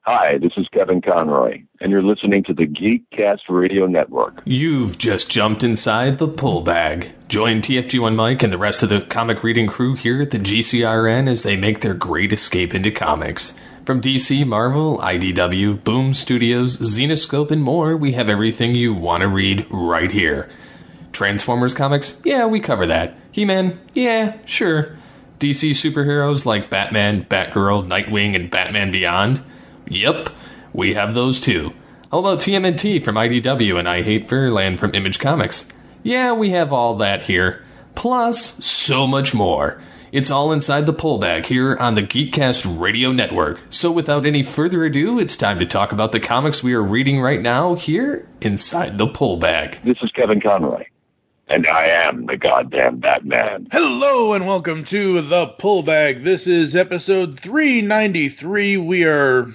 Hi, this is Kevin Conroy, and you're listening to the Geekcast Radio Network. You've just jumped inside the pull bag. Join TFG1 Mike and the rest of the comic reading crew here at the GCRN as they make their great escape into comics. From DC, Marvel, IDW, Boom Studios, Zenoscope, and more, we have everything you want to read right here. Transformers comics? Yeah, we cover that. He-Man? Yeah, sure. DC superheroes like Batman, Batgirl, Nightwing, and Batman Beyond? Yep, we have those too. How about TMNT from IDW and I Hate Fairyland from Image Comics? Yeah, we have all that here. Plus, so much more. It's all inside the pull bag here on the Geekcast Radio Network. So without any further ado, it's time to talk about the comics we are reading right now here inside the pull bag. This is Kevin Conroy, and I am the goddamn Batman. Hello and welcome to the pull bag. This is episode 393. We are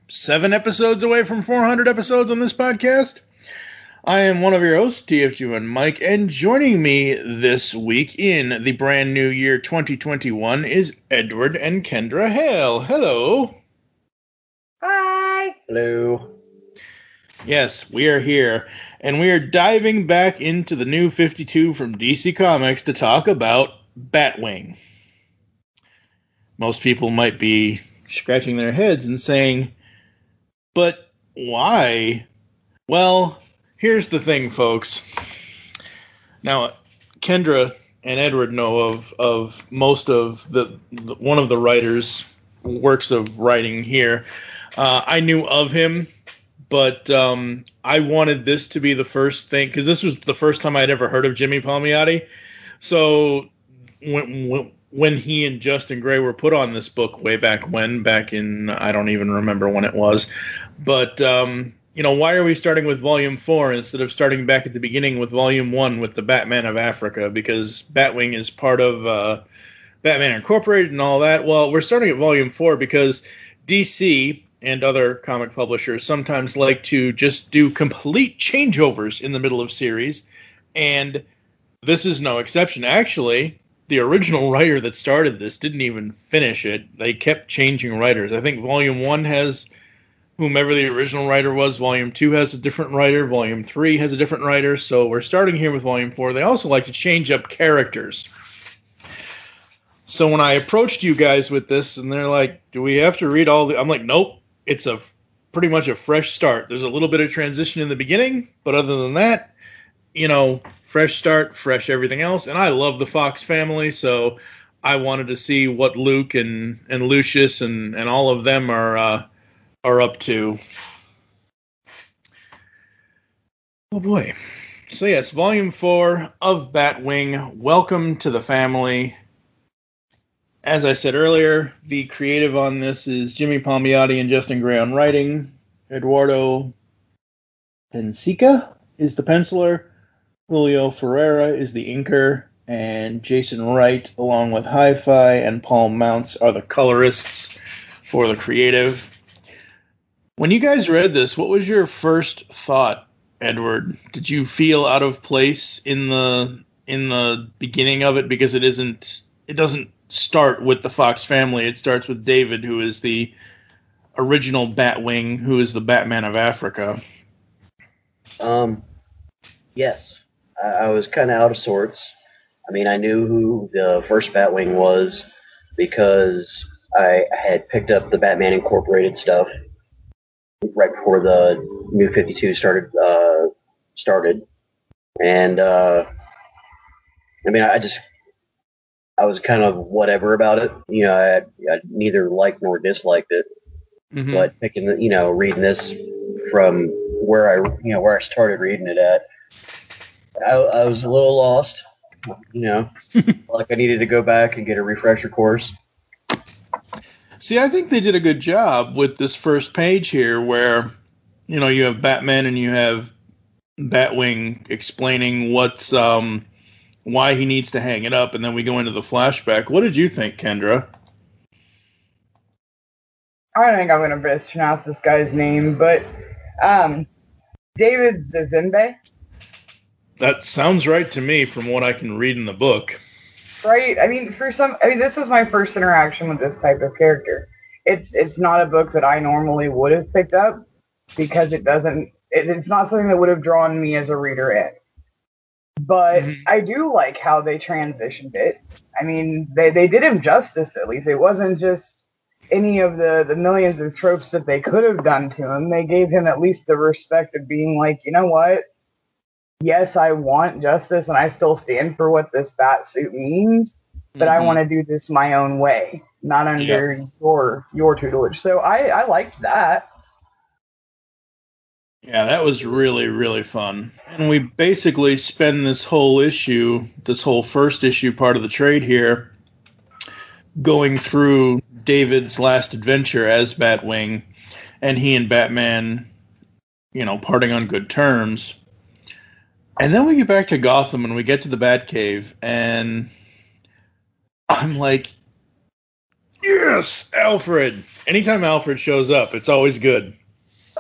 7 episodes away from 400 episodes on this podcast. I am one of your hosts, TFG1 Mike, and joining me this week in the brand new year 2021 is Edward and Kendra Hale. Hello. Hi. Hello. Yes, we are here, and we are diving back into the new 52 from DC Comics to talk about Batwing. Most people might be scratching their heads and saying, but why? Well, here's the thing, folks. Now, Kendra and Edward know of most of the one of the writers' works of writing here. I knew of him, but I wanted this to be the first thing, because this was the first time I'd ever heard of Jimmy Palmiotti. So when he and Justin Gray were put on this book way back in, I don't even remember when it was. But, why are we starting with Volume 4 instead of starting back at the beginning with Volume 1 with the Batman of Africa? Because Batwing is part of Batman Incorporated and all that. Well, we're starting at Volume 4 because DC and other comic publishers sometimes like to just do complete changeovers in the middle of series, and this is no exception. Actually, the original writer that started this didn't even finish it. They kept changing writers. I think Volume 1 has whomever the original writer was. Volume 2 has a different writer. Volume 3 has a different writer. So we're starting here with Volume 4. They also like to change up characters. So when I approached you guys with this, and they're like, do we have to read all the... I'm like, nope. It's pretty much a fresh start. There's a little bit of transition in the beginning, but other than that, fresh start, fresh everything else. And I love the Fox family, so I wanted to see what Luke and Lucius and all of them are up to. Oh boy. So yes, Volume 4 of Batwing. Welcome to the family. As I said earlier, the creative on this is Jimmy Palmiotti and Justin Gray on writing. Eduardo Pensica is the penciler. Julio Ferreira is the inker. And Jason Wright, along with Hi-Fi and Paul Mounts, are the colorists for the creative. When you guys read this, what was your first thought, Edward? Did you feel out of place in the beginning of it, because it doesn't start with the Fox family. It starts with David, who is the original Batwing, who is the Batman of Africa. Yes. I was kind of out of sorts. I mean, I knew who the first Batwing was because I had picked up the Batman Incorporated stuff right before the New 52 started. And, I was kind of whatever about it. I neither liked nor disliked it. Mm-hmm. But reading this from where I started reading it at, I was a little lost. Like I needed to go back and get a refresher course. See, I think they did a good job with this first page here, where you have Batman and you have Batwing explaining why he needs to hang it up, and then we go into the flashback. What did you think, Kendra? I don't think I'm going to mispronounce this guy's name, but David Zazimbe. That sounds right to me from what I can read in the book. Right? This was my first interaction with this type of character. it's not a book that I normally would have picked up because it's not something that would have drawn me as a reader in. But I do like how they transitioned it. I mean, they did him justice, at least. It wasn't just any of the millions of tropes that they could have done to him. They gave him at least the respect of being like, you know what? Yes, I want justice, and I still stand for what this bat suit means, but I want to do this my own way, not under your tutelage. So I liked that. Yeah, that was really, really fun. And we basically spend this whole issue, this whole first issue part of the trade here, going through David's last adventure as Batwing, and he and Batman, parting on good terms. And then we get back to Gotham and we get to the Batcave, and I'm like, yes, Alfred! Anytime Alfred shows up, it's always good.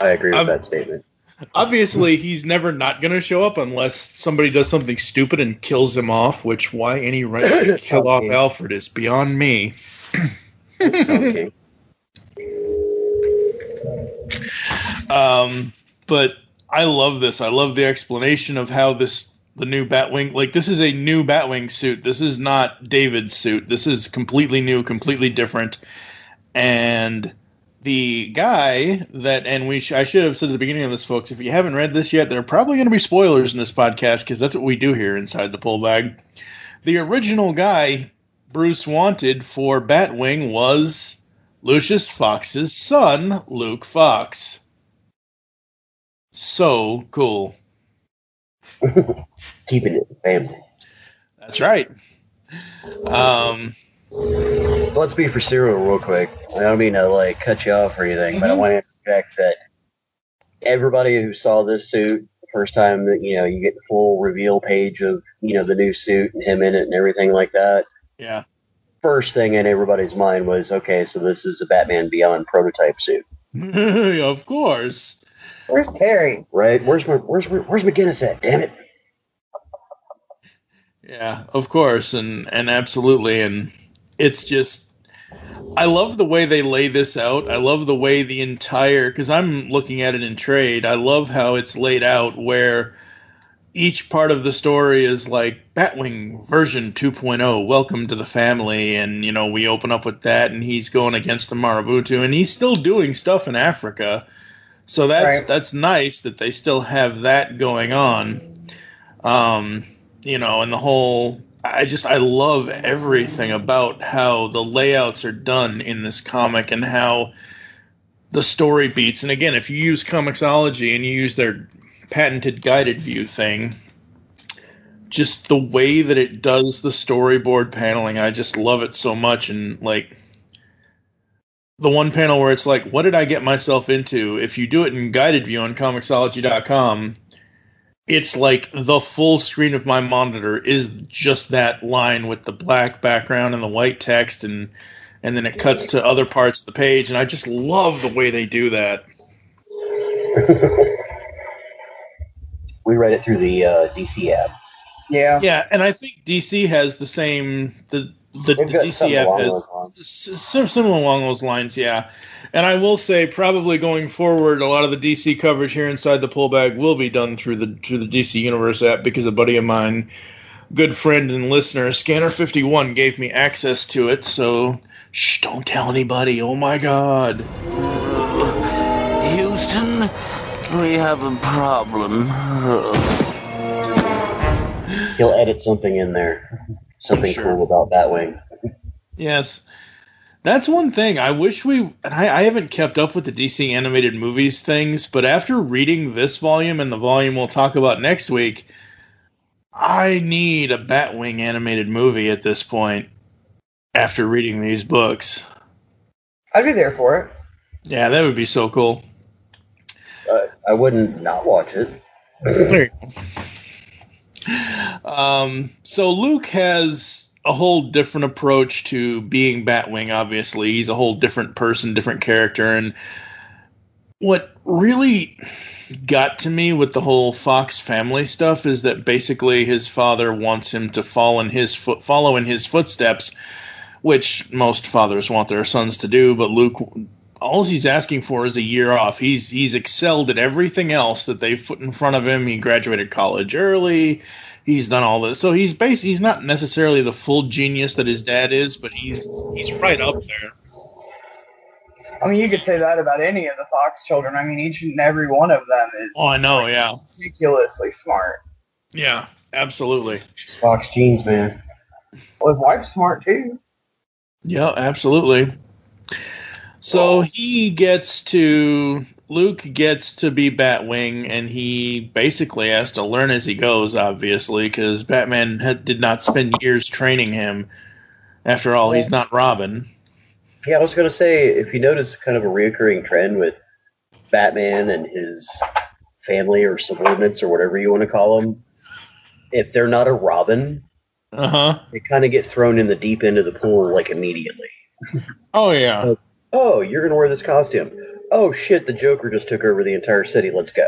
I agree with that statement. Obviously, he's never not going to show up unless somebody does something stupid and kills him off, which why any right to kill off Alfred is beyond me. Okay. But I love this. I love the explanation of how the new Batwing, this is a new Batwing suit. This is not David's suit. This is completely new, completely different. And the guy I should have said at the beginning of this, folks, if you haven't read this yet, there are probably going to be spoilers in this podcast because that's what we do here inside the Pull Bag. The original guy Bruce wanted for Batwing was Lucius Fox's son, Luke Fox. So cool. Keeping it in the family. That's right. Let's be for serial real quick. I don't mean to cut you off or anything, but I want to interject that everybody who saw this suit the first time that you get the full reveal page of the new suit and him in it and everything like that. Yeah. First thing in everybody's mind was, okay, so this is a Batman Beyond prototype suit. Of course. Where's Terry? Right? Where's McGinnis at? Damn it! Yeah, of course, and absolutely, and it's just, I love the way they lay this out. I love the way the entire, because I'm looking at it in trade, I love how it's laid out where each part of the story is like Batwing version 2.0, welcome to the family, and we open up with that, and he's going against the Marabuntu, and he's still doing stuff in Africa, so that's nice that they still have that going on, and the whole, I love everything about how the layouts are done in this comic and how the story beats. And again, if you use Comixology and you use their patented guided view thing, just the way that it does the storyboard paneling, I just love it so much. And the one panel where it's like, what did I get myself into? If you do it in guided view on Comixology.com, it's like the full screen of my monitor is just that line with the black background and the white text, and then it cuts to other parts of the page, and I just love the way they do that. We read it through the DC app. Yeah. Yeah, and I think DC has the same, the DC app has similar along those lines, yeah. And I will say, probably going forward, a lot of the DC coverage here inside the Pull Bag will be done through the DC Universe app, because a buddy of mine, good friend and listener, Scanner51, gave me access to it. So, shh, don't tell anybody. Oh my God. Houston, we have a problem. He'll edit something in there. Something cool about Batwing. Yes. That's one thing. I wish I haven't kept up with the DC animated movies things, but after reading this volume and the volume we'll talk about next week, I need a Batwing animated movie at this point after reading these books. I'd be there for it. Yeah, that would be so cool. I wouldn't not watch it. There you go. So Luke has a whole different approach to being Batwing, obviously. He's a whole different person, different character. And what really got to me with the whole Fox family stuff is that basically his father wants him to follow in his footsteps, which most fathers want their sons to do, but Luke, all he's asking for is a year off. He's excelled at everything else that they've put in front of him. He graduated college early. He's done all this. So he's not necessarily the full genius that his dad is, but he's right up there. I mean, you could say that about any of the Fox children. I mean, each and every one of them is I know, yeah. ridiculously smart. Yeah, absolutely. Fox genes, man. Well, his wife's smart, too. Yeah, absolutely. So Luke gets to be Batwing, and he basically has to learn as he goes, obviously, because Batman did not spend years training him. After all, he's not Robin. Yeah, I was going to say, if you notice kind of a reoccurring trend with Batman and his family or subordinates or whatever you want to call them, if they're not a Robin, they kind of get thrown in the deep end of the pool, like, immediately. Oh, yeah. Like, oh, you're going to wear this costume. Oh, shit, the Joker just took over the entire city. Let's go.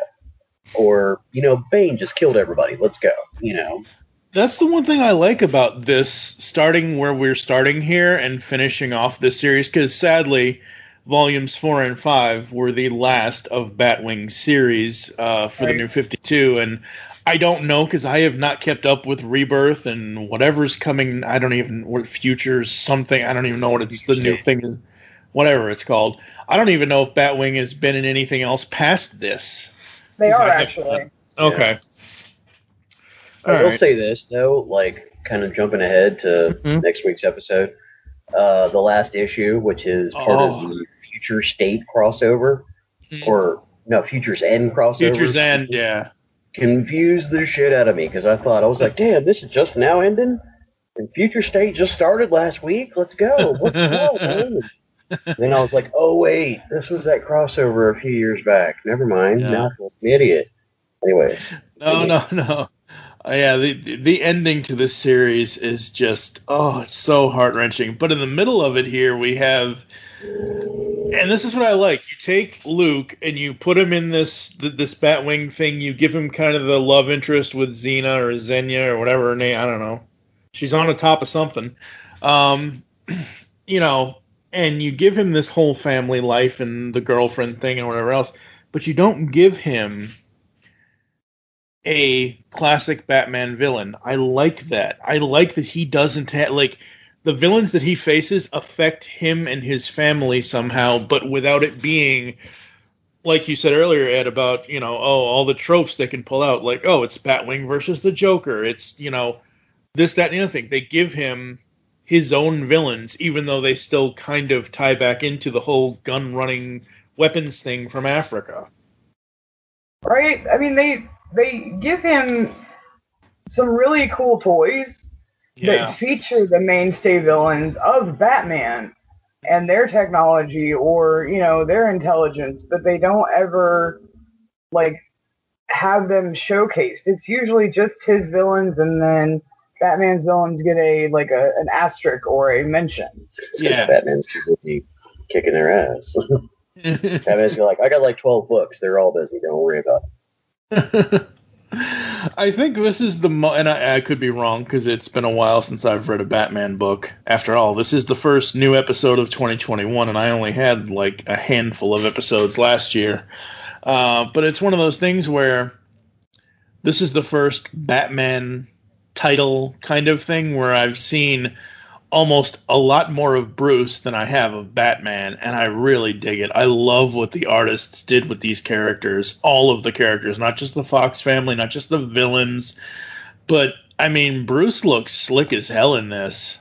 Or, Bane just killed everybody. Let's go, That's the one thing I like about this, starting where we're starting here and finishing off this series, because sadly, volumes 4 and 5 were the last of Batwing series for the New 52, and I don't know, because I have not kept up with Rebirth and whatever's coming. I don't even, what Futures something, I don't even know what it's, the new thing is, whatever it's called. I don't even know if Batwing has been in anything else past this. They are, actually. Okay. Yeah. I will say this, though, like, kind of jumping ahead to next week's episode, the last issue, which is part of the Future State crossover, or, no, Future's End crossover. Future's End, yeah. Confused the shit out of me, because I was like, damn, this is just now ending? And Future State just started last week? Let's go. What's going on? Then I was like, oh, wait, this was that crossover a few years back. Never mind. Yeah. Now I'm an idiot. Anyway. No. Yeah, the ending to this series is just, it's so heart-wrenching. But in the middle of it here, we have, and this is what I like, you take Luke and you put him in this Batwing thing, you give him kind of the love interest with Xena or Xenia or whatever her name, I don't know. She's on the top of something. And you give him this whole family life and the girlfriend thing and whatever else, but you don't give him a classic Batman villain. I like that. I like that he doesn't have, like, the villains that he faces affect him and his family somehow, but without it being, like you said earlier, Ed, about, all the tropes they can pull out. Like, it's Batwing versus the Joker. It's, this, that, and the other thing. They give him his own villains, even though they still kind of tie back into the whole gun-running weapons thing from Africa. Right? I mean, they give him some really cool toys that feature the mainstay villains of Batman and their technology or, their intelligence, but they don't ever, have them showcased. It's usually just his villains, and then Batman's villains get an asterisk or a mention. Yeah. Batman's too busy kicking their ass. Batman's like, I got 12 books. They're all busy. Don't worry about it. I think this is and I could be wrong because it's been a while since I've read a Batman book. After all, this is the first new episode of 2021, and I only had a handful of episodes last year. But it's one of those things where this is the first Batman title kind of thing where I've seen almost a lot more of Bruce than I have of Batman, and I really dig it. I love what the artists did with these characters, all of the characters, not just the Fox family, not just the villains, but, I mean, Bruce looks slick as hell in this.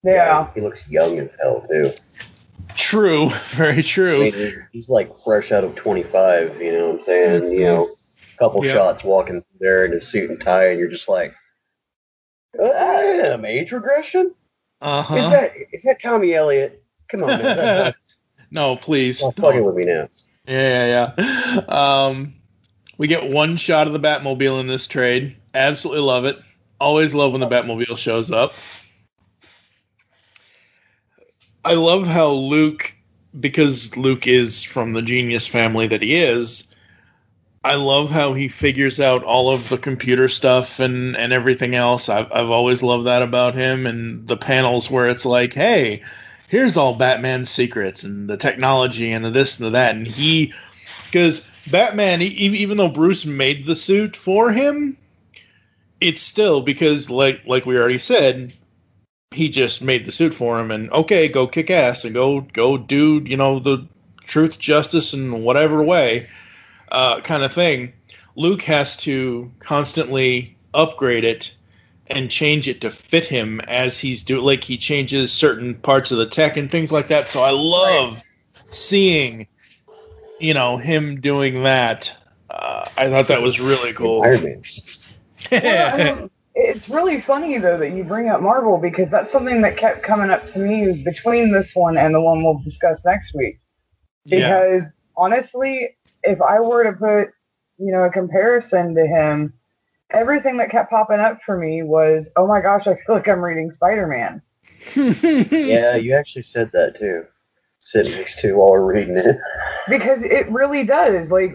Yeah. He looks young as hell, too. True, very true. I mean, he's fresh out of 25, you know what I'm saying? A couple shots walking there in his suit and tie, and you're just like, age regression? Uh-huh. Is that Tommy Elliott? Come on, man. No, please. Stop fucking with me now. Yeah. We get one shot of the Batmobile in this trade. Absolutely love it. Always love when the Batmobile shows up. I love how Luke, because Luke is from the genius family that he is, I love how he figures out all of the computer stuff and everything else. I've always loved that about him, and the panels where it's like, hey, here's all Batman's secrets and the technology and the this and the that. And because Batman, even though Bruce made the suit for him, it's still because like we already said, he just made the suit for him and okay, go kick ass and go do, the truth, justice, and whatever way. Kind of thing. Luke has to constantly upgrade it and change it to fit him as he's doing. Like he changes certain parts of the tech and things like that. So I love seeing, him doing that. I thought that was really cool. Well, it's really funny though that you bring up Marvel because that's something that kept coming up to me between this one and the one we'll discuss next week. Because honestly, if I were to put, a comparison to him, everything that kept popping up for me was, oh my gosh, I feel like I'm reading Spider-Man. Yeah, you actually said that too. Sitting next to while we're reading it. Because it really does. Like,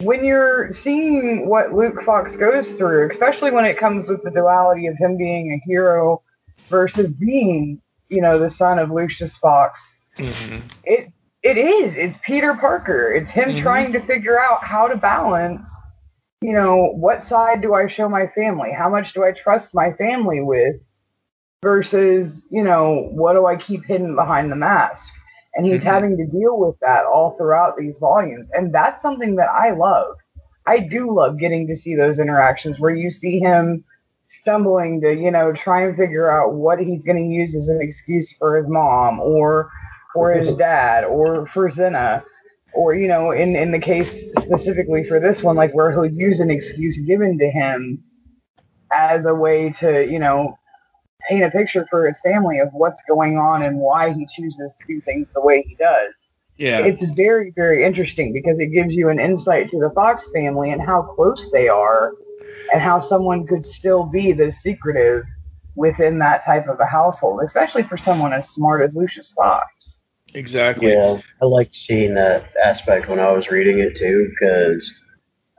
when you're seeing what Luke Fox goes through, especially when it comes with the duality of him being a hero versus being, the son of Lucius Fox, It's Peter Parker. It's him trying to figure out how to balance, what side do I show my family? How much do I trust my family with versus, what do I keep hidden behind the mask? And he's having to deal with that all throughout these volumes. And that's something that I love. I do love getting to see those interactions where you see him stumbling to, try and figure out what he's going to use as an excuse for his mom or for his dad, or for Zena, or, in the case specifically for this one, like where he'll use an excuse given to him as a way to, paint a picture for his family of what's going on and why he chooses to do things the way he does. Yeah. It's very, very interesting because it gives you an insight to the Fox family and how close they are and how someone could still be this secretive within that type of a household, especially for someone as smart as Lucius Fox. Exactly. Yeah, I liked seeing that aspect when I was reading it too, because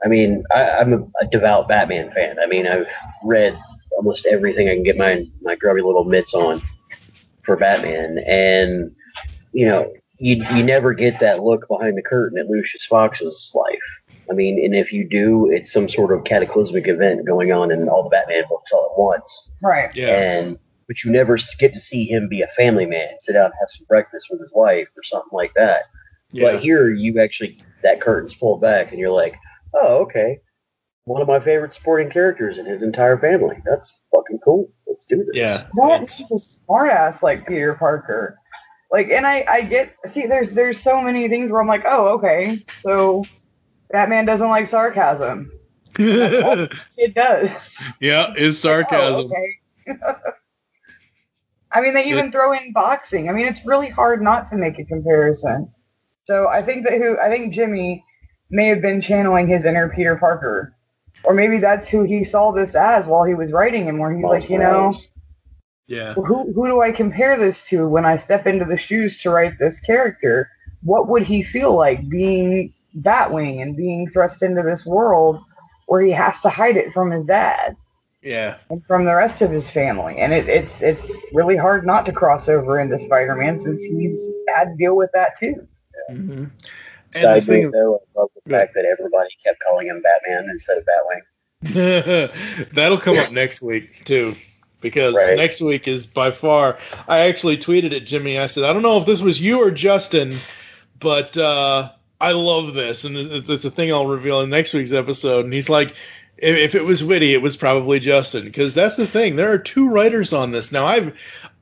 I'm a devout Batman fan. I've read almost everything I can get my grubby little mitts on for Batman, and you never get that look behind the curtain at Lucius Fox's life. And if you do, it's some sort of cataclysmic event going on in all the Batman books all at once. Right. Yeah. But you never get to see him be a family man, sit down and have some breakfast with his wife or something like that. Yeah. But here, that curtain's pulled back, and you're like, oh, okay. One of my favorite supporting characters in his entire family. That's fucking cool. Let's do this. Yeah. That's a smart ass like Peter Parker. Like, and I get, there's so many things where I'm like, oh, okay, so Batman doesn't like sarcasm. It does. Yeah, is sarcasm. Oh, okay. They even throw in boxing. It's really hard not to make a comparison. So I think Jimmy may have been channeling his inner Peter Parker. Or maybe that's who he saw this as while he was writing him, where he's like, yeah, who do I compare this to when I step into the shoes to write this character? What would he feel like being Batwing and being thrust into this world where he has to hide it from his dad? Yeah. And from the rest of his family. And it's really hard not to cross over into Spider-Man since he's had to deal with that too. Yeah. Mm-hmm. Side note, though, I love the fact that everybody kept calling him Batman instead of Batwing. That'll come up next week, too. Because next week is by far... I actually tweeted at Jimmy. I said, I don't know if this was you or Justin, but I love this. And it's a thing I'll reveal in next week's episode. And he's like... If it was witty, it was probably Justin, because that's the thing. There are two writers on this. Now,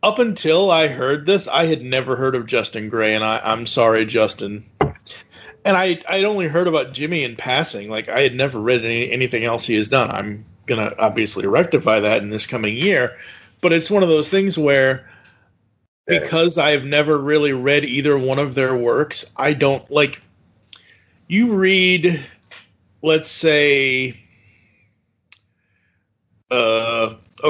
up until I heard this, I had never heard of Justin Gray, and I'm sorry, Justin. And I'd only heard about Jimmy in passing. Like, I had never read anything else he has done. I'm going to obviously rectify that in this coming year. But it's one of those things where, because I've never really read either one of their works, I don't, like, you read, let's say...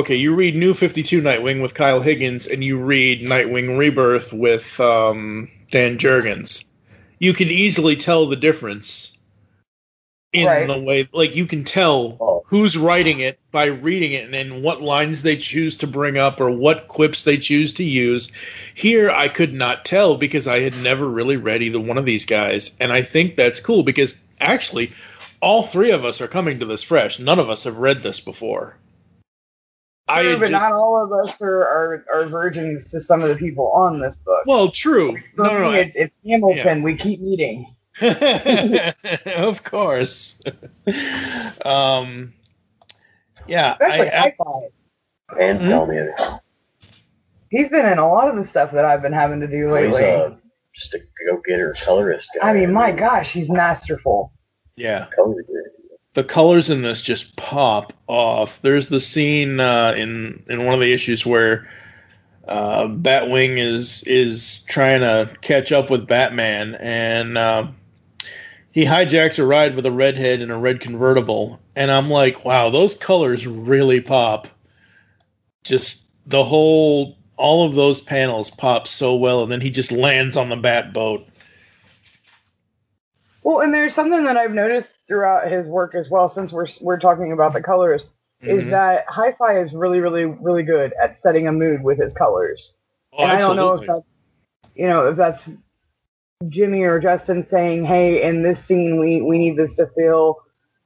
you read New 52 Nightwing with Kyle Higgins, and you read Nightwing Rebirth with Dan Jurgens. You can easily tell the difference in the way, like, you can tell who's writing it by reading it and then what lines they choose to bring up or what quips they choose to use. Here, I could not tell because I had never really read either one of these guys. And I think that's cool because actually, all three of us are coming to this fresh. None of us have read this before. But not all of us are virgins to some of the people on this book. Well, true. For me, it's Hamilton. Yeah. We keep meeting. Of course. Yeah. And Palmier. He's been in a lot of the stuff that I've been having to do lately. He's just a go-getter colorist guy. I mean, my gosh, he's masterful. Yeah. The colors in this just pop off. There's the scene in one of the issues where Batwing is trying to catch up with Batman, and he hijacks a ride with a redhead in a red convertible, and I'm like, wow, those colors really pop. Just all of those panels pop so well, and then he just lands on the Bat boat. Well, and there's something that I've noticed throughout his work as well, since we're talking about the colors, is that Hi-Fi is really, really, really good at setting a mood with his colors. Oh, and absolutely. I don't know if that's Jimmy or Justin saying, hey, in this scene we need this to feel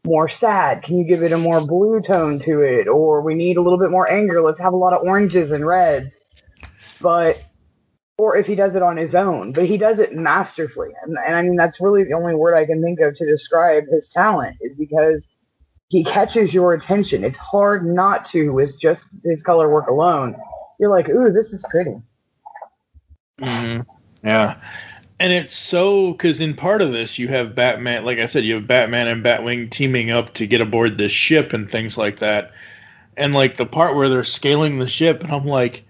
more sad. Can you give it a more blue tone to it? Or we need a little bit more anger. Let's have a lot of oranges and reds. Or if he does it on his own. But he does it masterfully. And I mean, that's really the only word I can think of to describe his talent, is because he catches your attention. It's hard not to with just his color work alone. You're like, ooh, this is pretty. Mm-hmm. Yeah. And it's so, because in part of this, you have Batman, like I said, you have Batman and Batwing teaming up to get aboard this ship and things like that. And like the part where they're scaling the ship, and I'm like,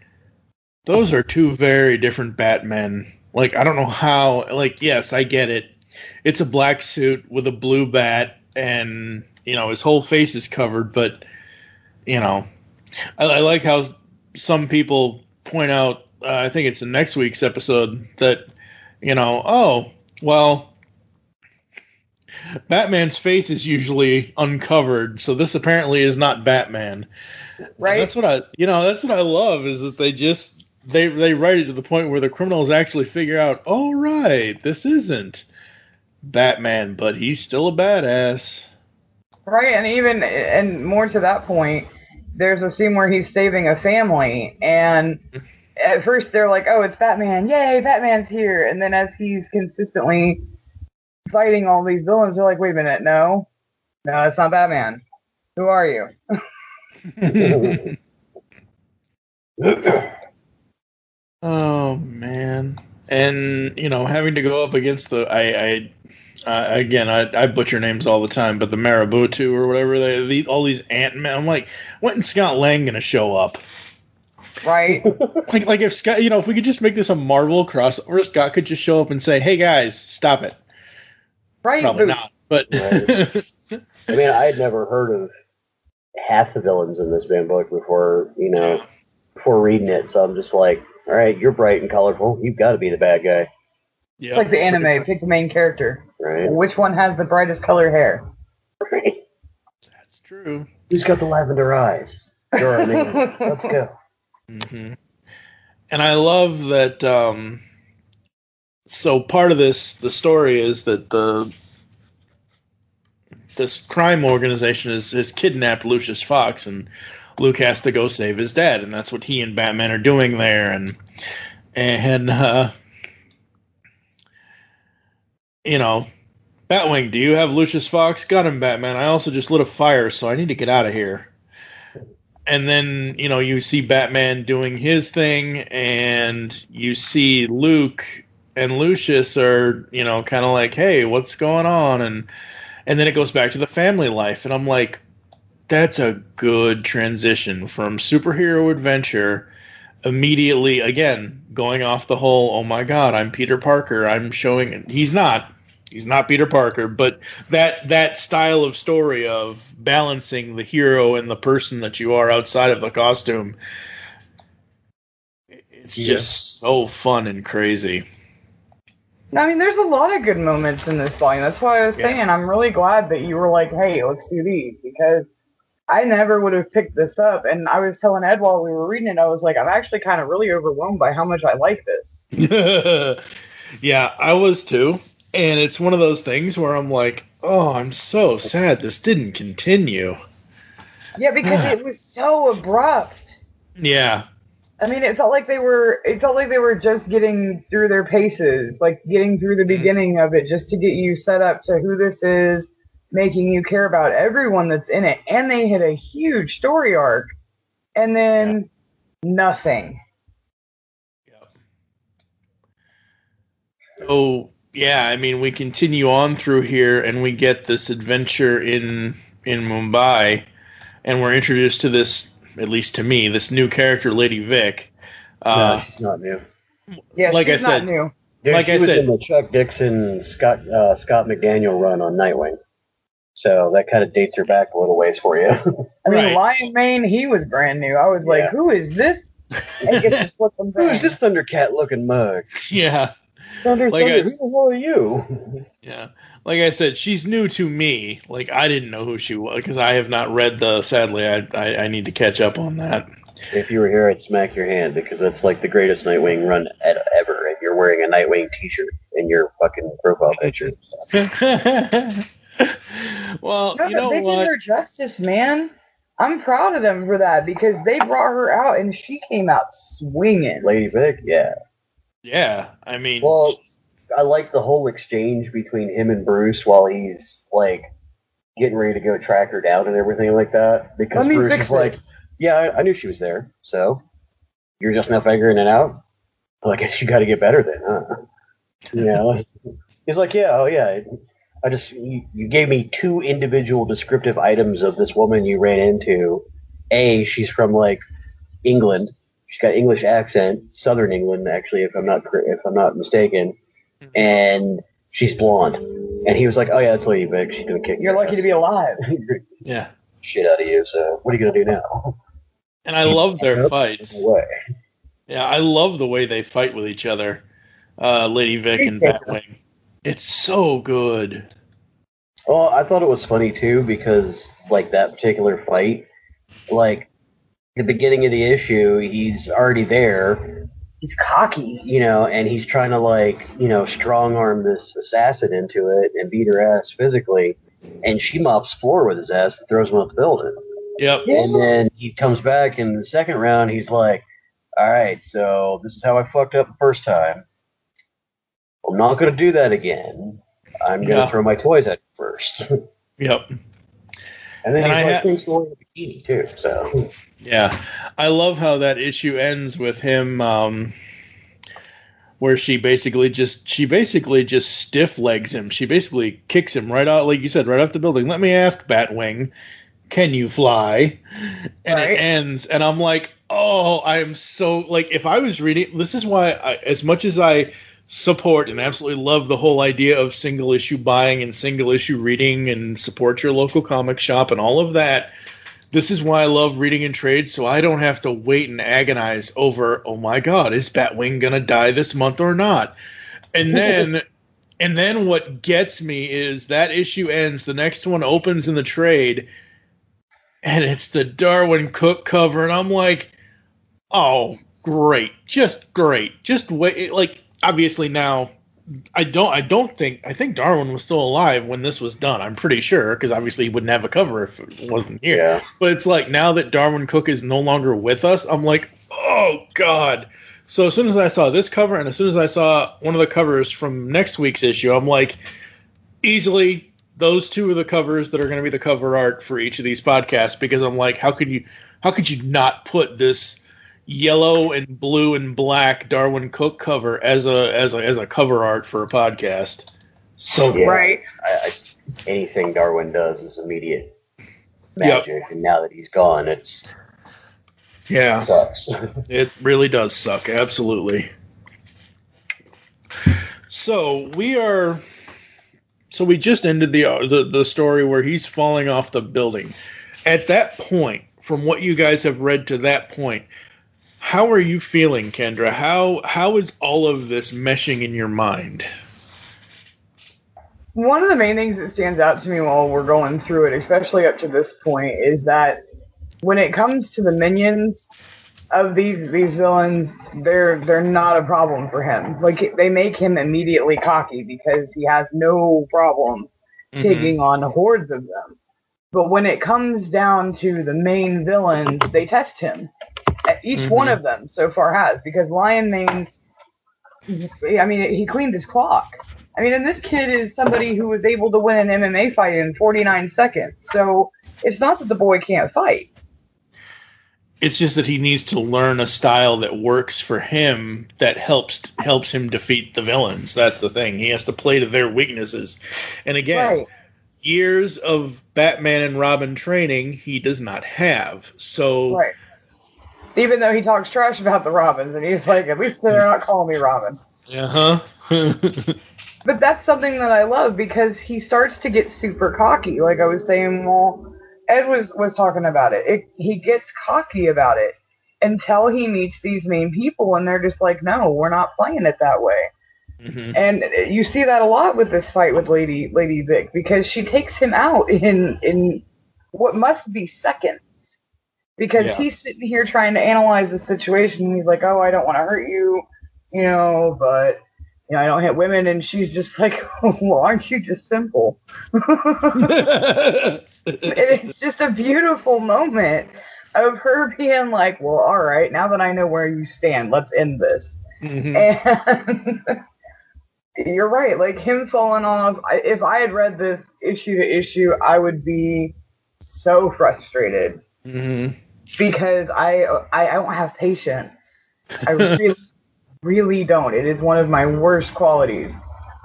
those are two very different Batmen. Like, I don't know how, like, yes, I get it. It's a black suit with a blue bat, and, his whole face is covered, but, I like how some people point out, I think it's in next week's episode, that, Batman's face is usually uncovered, so this apparently is not Batman. Right. And that's what I love, is that they write it to the point where the criminals actually figure out, oh, right, this isn't Batman, but he's still a badass. Right, and more to that point, there's a scene where he's saving a family, and at first they're like, oh, it's Batman, yay, Batman's here, and then as he's consistently fighting all these villains, they're like, wait a minute, no, it's not Batman. Who are you? Oh, man. And, having to go up against I butcher names all the time, but the Maraboutu or whatever, all these Ant-Men, I'm like, when is Scott Lang going to show up? Right. like if Scott, if we could just make this a Marvel crossover, Scott could just show up and say, hey, guys, stop it. Right. Probably not, but... Right. I mean, I had never heard of half the villains in this band book before reading it, so I'm just like, all right, you're bright and colorful. You've got to be the bad guy. Yep. It's like the anime. Pick the main character. Right. Which one has the brightest color hair? Right. That's true. Who's got the lavender eyes? You're our man. Let's go. Mm-hmm. And I love that. So part of the story is that this crime organization has kidnapped Lucius Fox, and Luke has to go save his dad, and that's what he and Batman are doing there. And Batwing, do you have Lucius Fox? Got him, Batman. I also just lit a fire, so I need to get out of here. And then, you see Batman doing his thing, and you see Luke and Lucius are, kind of like, hey, what's going on? And then it goes back to the family life, and I'm like, that's a good transition from superhero adventure immediately, again, going off the whole, oh my God, I'm Peter Parker. I'm showing, he's not Peter Parker, but that style of story of balancing the hero and the person that you are outside of the costume, it's just so fun and crazy. I mean, there's a lot of good moments in this volume. That's why I was saying I'm really glad that you were like, hey, let's do these, because I never would have picked this up. And I was telling Ed while we were reading it, I was like, I'm actually kind of really overwhelmed by how much I like this. Yeah, I was too. And it's one of those things where I'm like, oh, I'm so sad this didn't continue. Yeah, because it was so abrupt. Yeah. I mean, it felt like they were just getting through their paces, like getting through the beginning of it just to get you set up to who this is, making you care about everyone that's in it. And they hit a huge story arc. And then nothing. Yep. So, yeah, I mean, we continue on through here and we get this adventure in Mumbai, and we're introduced to this, at least to me, this new character, Lady Vic. No, she's not new. Yeah, like she's I said, not new. Yeah, like she I was said, in the Chuck Dixon, Scott McDaniel run on Nightwing. So that kind of dates her back a little ways for you. I mean, Lion Mane, he was brand new. I was like, who is this? And gets to flip them Who is this Thundercat-looking mug? Yeah. Thunder, Like who the hell are you? Yeah. Like I said, she's new to me. Like, I didn't know who she was because I have not read sadly, I need to catch up on that. If you were here, I'd smack your hand because that's like the greatest Nightwing run ever. And you're wearing a Nightwing t-shirt in your fucking profile picture. Well, no, you know they what? did her justice, man. I'm proud of them for that because they brought her out and she came out swinging. Lady Vic, yeah. Yeah, I mean... Well, I like the whole exchange between him and Bruce while he's, like, getting ready to go track her down and everything like that. Because Bruce is like, yeah, I knew she was there, so you're just now figuring it out? Well, I guess you got to get better then, huh? You know? He's like, yeah, oh yeah, you gave me two individual descriptive items of this woman you ran into. A, she's from, like, England. She's got English accent, Southern England, actually, if I'm not mistaken. And she's blonde. And he was like, oh yeah, that's Lady Vic. She's doing kick. You're lucky to be alive. Yeah. Shit out of you, so what are you going to do now? And I love their fights. Way. Yeah, I love the way they fight with each other, Lady Vic and Batwing. It's so good. Well, I thought it was funny, too, because, like, that particular fight, like, the beginning of the issue, he's already there. He's cocky. You know, and he's trying to, like, you know, strong-arm this assassin into it and beat her ass physically. And she mops floor with his ass and throws him out the building. Yep. And then he comes back in the second round, he's like, all right, so this is how I fucked up the first time. I'm not going to do that again. I'm going to throw my toys at you first. Yep. And then he's like, things going in a bikini, too, so... Yeah, I love how that issue ends with him, where she basically just stiff legs him. She basically kicks him right out, like you said, right off the building. Let me ask, Batwing, can you fly? And It ends, and I'm like, oh, I'm so like, if I was reading, this is why, as much as I support and absolutely love the whole idea of single issue buying and single issue reading and support your local comic shop and all of that. This is why I love reading in trades, so I don't have to wait and agonize over, oh my God, is Batwing gonna die this month or not? And then what gets me is that issue ends, the next one opens in the trade, and it's the Darwin Cook cover, and I'm like, oh, great, just great. Just wait, like, obviously now, I think Darwin was still alive when this was done. I'm pretty sure, because obviously he wouldn't have a cover if it wasn't here. Yeah. But it's like, now that Darwin Cook is no longer with us, I'm like, oh, God. So as soon as I saw this cover, and as soon as I saw one of the covers from next week's issue, I'm like, easily, those two are the covers that are going to be the cover art for each of these podcasts, because I'm like, how could you not put this yellow and blue and black Darwin Cook cover as a cover art for a podcast? So yeah, right. Anything Darwin does is immediate magic, and now that he's gone, it sucks. It really does suck, absolutely. So we just ended the story where he's falling off the building. At that point, from what you guys have read to that point, how are you feeling, Kendra? How is all of this meshing in your mind? One of the main things that stands out to me while we're going through it, especially up to this point, is that when it comes to the minions of these villains, they're not a problem for him. Like, they make him immediately cocky because he has no problem taking on hordes of them. But when it comes down to the main villains, they test him. Each one of them so far has, because Lion Mane, I mean, he cleaned his clock. I mean, and this kid is somebody who was able to win an MMA fight in 49 seconds. So it's not that the boy can't fight. It's just that he needs to learn a style that works for him, that helps him defeat the villains. That's the thing. He has to play to their weaknesses. And again, years of Batman and Robin training, he does not have. So, even though he talks trash about the Robins, and he's like, at least they're not calling me Robin. But that's something that I love, because he starts to get super cocky. Like I was saying, well, Ed was talking about it. He gets cocky about it until he meets these main people, and they're just like, no, we're not playing it that way. And you see that a lot with this fight with Lady Vic, because she takes him out in what must be seconds. Because he's sitting here trying to analyze the situation, and he's like, oh, I don't want to hurt you, but... I don't hit women, and she's just like, well, aren't you just simple? And it's just a beautiful moment of her being like, well, all right, now that I know where you stand, let's end this. And you're right, like him falling off, if I had read this issue to issue, I would be so frustrated. Because I don't have patience. I really don't. It is one of my worst qualities.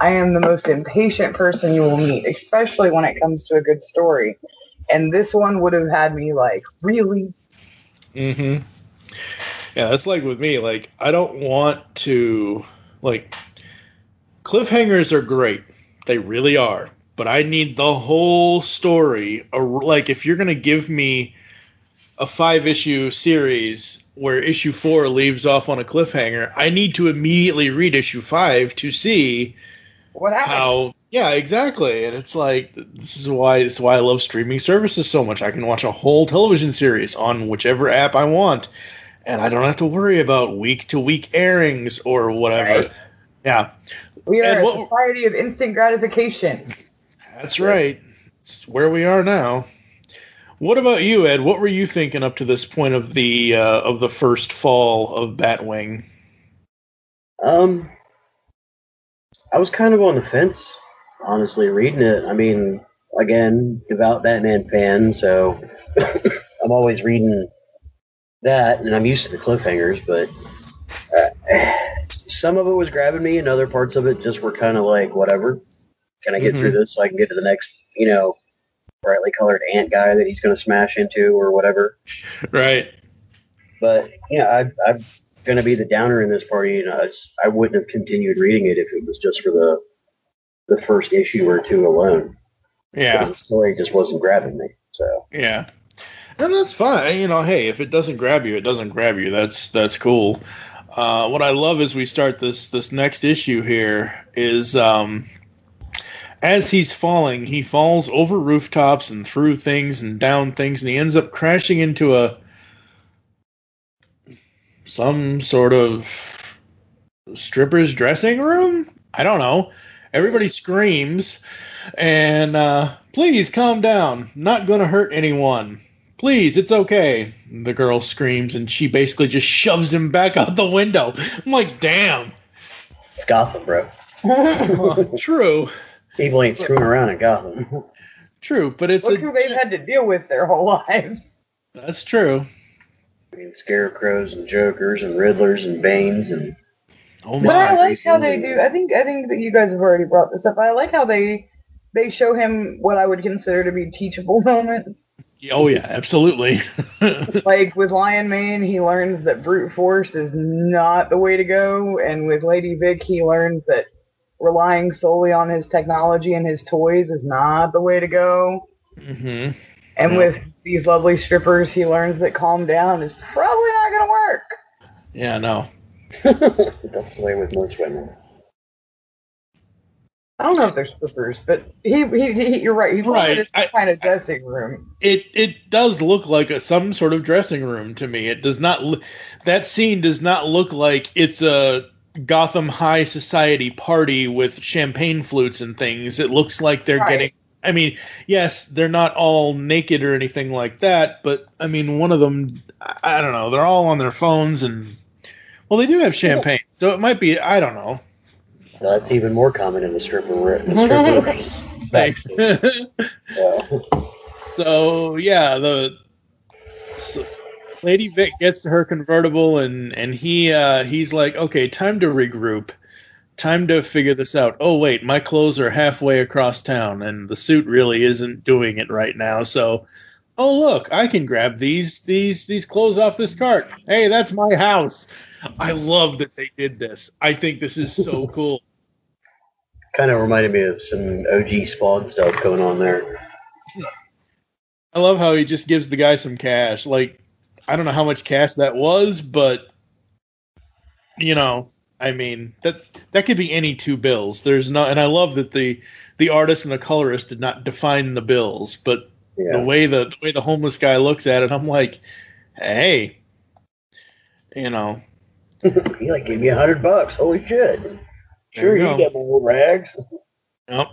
I am the most impatient person you will meet, especially when it comes to a good story. And this one would have had me like, really? Yeah, that's like with me. Like, I don't want to... Like, cliffhangers are great. They really are. But I need the whole story. Like, if you're going to give me a 5-issue series where issue 4 leaves off on a cliffhanger, I need to immediately read issue 5 to see what happened. How. Yeah, exactly. And it's like, this is why I love streaming services so much. I can watch a whole television series on whichever app I want, and I don't have to worry about week-to-week airings or whatever. Yeah. We are a society of instant gratification. That's right. It's where we are now. What about you, Ed? What were you thinking up to this point of the first fall of Batwing? I was kind of on the fence, honestly, reading it. I mean, again, devout Batman fan, so I'm always reading that, and I'm used to the cliffhangers, but some of it was grabbing me, and other parts of it just were kind of like, whatever. Can I get through this so I can get to the next, brightly colored ant guy that he's going to smash into or whatever. Right. But, I'm going to be the downer in this party. I wouldn't have continued reading it if it was just for the first issue or two alone. Yeah. Because the story just wasn't grabbing me. So. Yeah. And that's fine. Hey, if it doesn't grab you, it doesn't grab you. That's cool. What I love as we start this next issue here is... as he's falling, he falls over rooftops and through things and down things, and he ends up crashing into some sort of stripper's dressing room? I don't know. Everybody screams, and please calm down. Not gonna hurt anyone. Please, it's okay. The girl screams, and she basically just shoves him back out the window. I'm like, damn. It's Gotham, bro. True. People ain't screwing around in Gotham. True, but it's Look who they've had to deal with their whole lives. That's true. I mean, Scarecrows and Jokers and Riddlers and Banes and... Oh my. But I like how they do... I think that you guys have already brought this up. I like how they show him what I would consider to be teachable moments. Oh yeah, absolutely. Like with Lion Mane, he learns that brute force is not the way to go, and with Lady Vic, he learns that relying solely on his technology and his toys is not the way to go. And with these lovely strippers, he learns that calm down is probably not going to work. Yeah, no. That's the way with most women. I don't know if they're strippers, but you're right. He's Right. in a kind of dressing room. It does look like some sort of dressing room to me. It does not. That scene does not look like it's a Gotham High Society party with champagne flutes and things. It looks like they're getting. I mean, yes, they're not all naked or anything like that, but I mean, one of them. I don't know. They're all on their phones and. Well, they do have champagne, so it might be. I don't know. That's even more common in the stripper. Thanks. Yeah. So yeah, Lady Vic gets to her convertible, and he's like, okay, time to regroup, time to figure this out. Oh wait, my clothes are halfway across town, and the suit really isn't doing it right now. So, oh look, I can grab these clothes off this cart. Hey, that's my house. I love that they did this. I think this is so cool. Kind of reminded me of some OG Spawn stuff going on there. I love how he just gives the guy some cash. Like, I don't know how much cash that was, but you know, I mean, that could be any two bills. There's no, and I love that the artist and the colorist did not define the bills, but the way the homeless guy looks at it, I'm like, hey, you know, he like gave me $100. Holy shit! Sure, you get my old rags. Yep.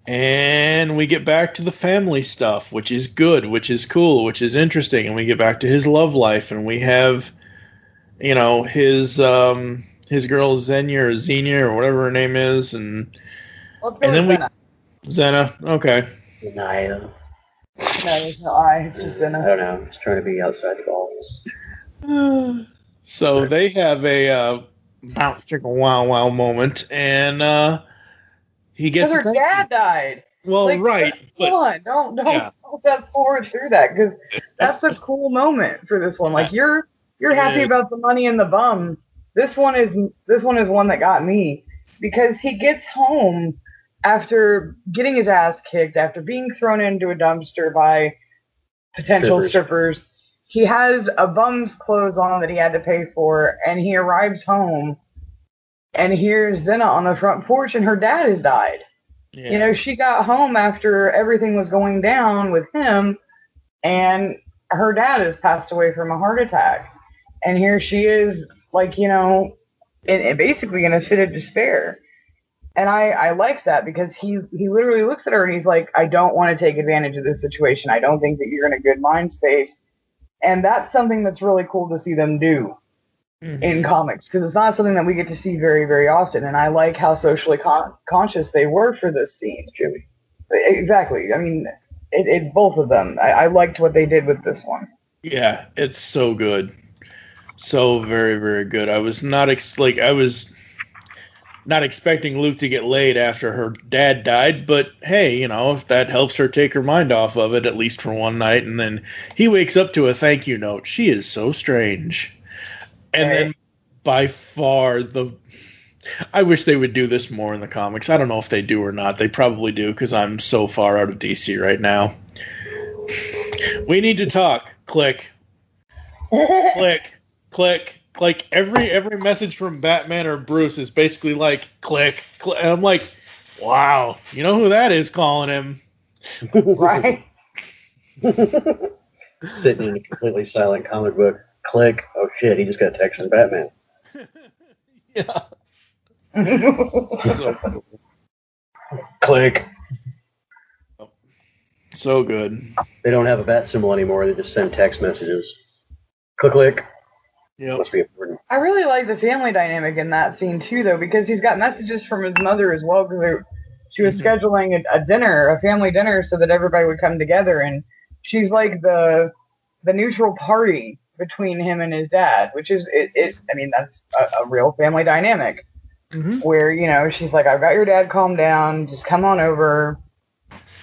And we get back to the family stuff, which is good, which is cool, which is interesting, and we get back to his love life, and we have, you know, his girl Xenia or whatever her name is, and then Xena. Okay. Xenia. No, there's no I. It's just Xena. I don't know. Just trying to be outside the box. So they have a bounce chicka wow wow moment, and he gets because her dad died. Well, like, right. Come on, don't fast forward through that, because that's a cool moment for this one. Like you're happy about the money and the bum. This one is one that got me, because he gets home after getting his ass kicked, after being thrown into a dumpster by potential strippers. He has a bum's clothes on that he had to pay for, and he arrives home and hears Xena on the front porch, and her dad has died. Yeah. You know, she got home after everything was going down with him, and her dad has passed away from a heart attack. And here she is, like, you know, basically in a fit of despair. And I like that, because he literally looks at her and he's like, I don't want to take advantage of this situation. I don't think that you're in a good mind space. And that's something that's really cool to see them do in comics, because it's not something that we get to see very, very often. And I like how socially conscious they were for this scene, Jimmy. Exactly. I mean, it's both of them. I liked what they did with this one. Yeah, it's so good. So very, very good. I was not expecting Luke to get laid after her dad died, but hey, you know, if that helps her take her mind off of it, at least for one night, and then he wakes up to a thank you note. She is so strange. And then by far I wish they would do this more in the comics. I don't know if they do or not. They probably do, because I'm so far out of DC right now. We need to talk. Click. Click. Click. Like every message from Batman or Bruce is basically like click, click. And I'm like, wow, you know who that is calling him? Right. Sitting in a completely silent comic book. Click. Oh shit, he just got a text from Batman. Yeah. So cool. Click. So good. They don't have a bat symbol anymore. They just send text messages. Click. Yep. Must be important. I really like the family dynamic in that scene too, though, because he's got messages from his mother as well. Because she was scheduling a family dinner, so that everybody would come together, and she's like the neutral party between him and his dad, which is I mean, that's a real family dynamic. Where, you know, she's like, I've got your dad calmed down, just come on over.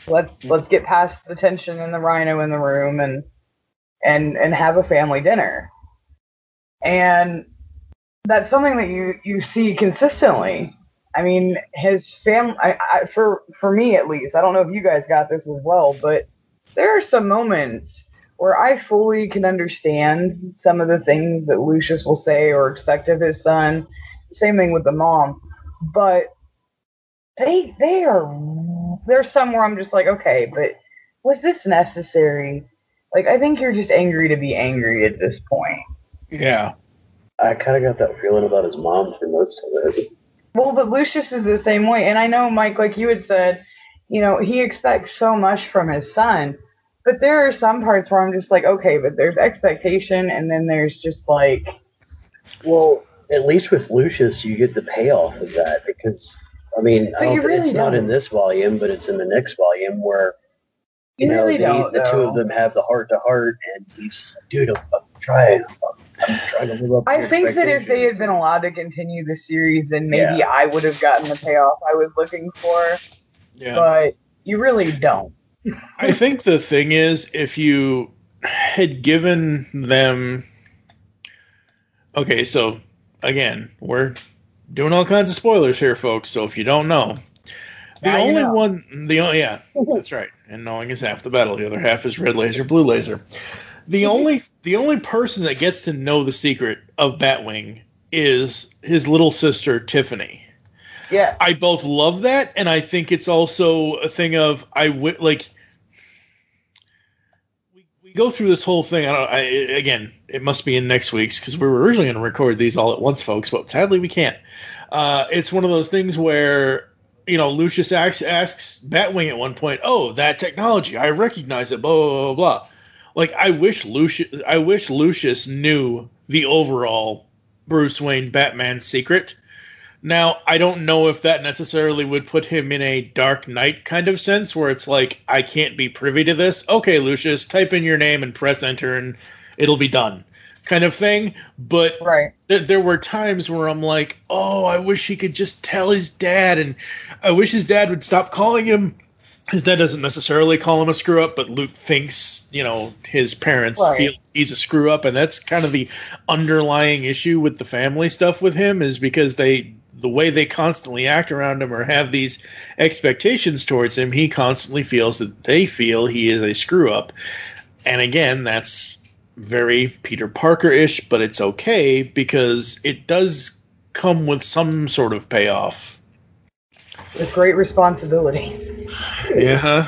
Let's get past the tension and the rhino in the room and have a family dinner. And that's something that you see consistently. I mean, his family, for me at least, I don't know if you guys got this as well, but there are some moments where I fully can understand some of the things that Lucius will say or expect of his son. Same thing with the mom. But they are. There's some where I'm just like, okay, but was this necessary? Like, I think you're just angry to be angry at this point. Yeah. I kind of got that feeling about his mom for most of it. Well, but Lucius is the same way. And I know, Mike, like you had said, he expects so much from his son. But there are some parts where I'm just like, okay, but there's expectation, and then there's just like... Well, at least with Lucius, you get the payoff of that, because, I mean, it's not in this volume, but it's in the next volume where, the two of them have the heart-to-heart, and he's like, dude, I'm trying to live up to I think that if they had been allowed to continue the series, then maybe I would have gotten the payoff I was looking for. Yeah. But you really don't. I think the thing is, if you had given them... Okay, so, again, we're doing all kinds of spoilers here, folks, so if you don't know... that's right. And knowing is half the battle. The other half is red laser, blue laser. The only person that gets to know the secret of Batwing is his little sister, Tiffany. Yeah. I both love that, and I think it's also a thing of, we go through this whole thing. Again, it must be in next week's, because we were originally going to record these all at once, folks, but sadly we can't. It's one of those things where, Lucius asks Batwing at one point, "Oh, that technology, I recognize it, blah, blah, blah, blah." Like, I wish Lucius knew the overall Bruce Wayne Batman secret. Now, I don't know if that necessarily would put him in a Dark Knight kind of sense, where it's like, I can't be privy to this. Okay, Lucius, type in your name and press enter and it'll be done, kind of thing. But right. There were times where I'm like, oh, I wish he could just tell his dad, and I wish his dad would stop calling him. His dad doesn't necessarily call him a screw-up, but Luke thinks, his parents feel he's a screw-up, and that's kind of the underlying issue with the family stuff with him, is because the way they constantly act around him or have these expectations towards him, he constantly feels that they feel he is a screw-up. And again, that's very Peter Parker-ish, but it's okay because it does come with some sort of payoff. With great responsibility. Yeah.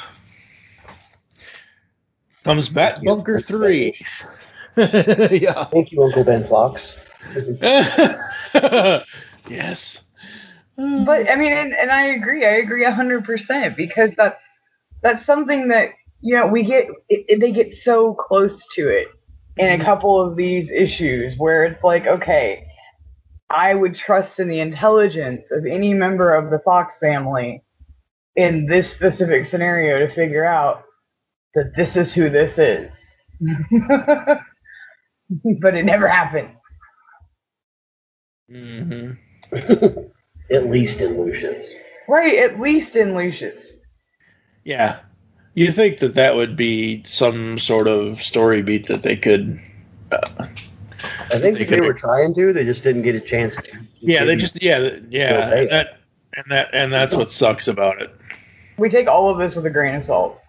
Comes Bat Bunker 3. Yeah. Thank you, Uncle Ben Fox. Yes. But I mean, and I agree 100%, because that's something that they get so close to it in a couple of these issues where it's like, okay, I would trust in the intelligence of any member of the Fox family in this specific scenario to figure out that this is who this is. But it never happened. Mm-hmm. At least in Lucius. Right, at least in Lucius. Yeah. You think that would be some sort of story beat that they could... I think they were trying to. They just didn't get a chance to. Yeah, they just... Yeah. And that's what sucks about it. We take all of this with a grain of salt.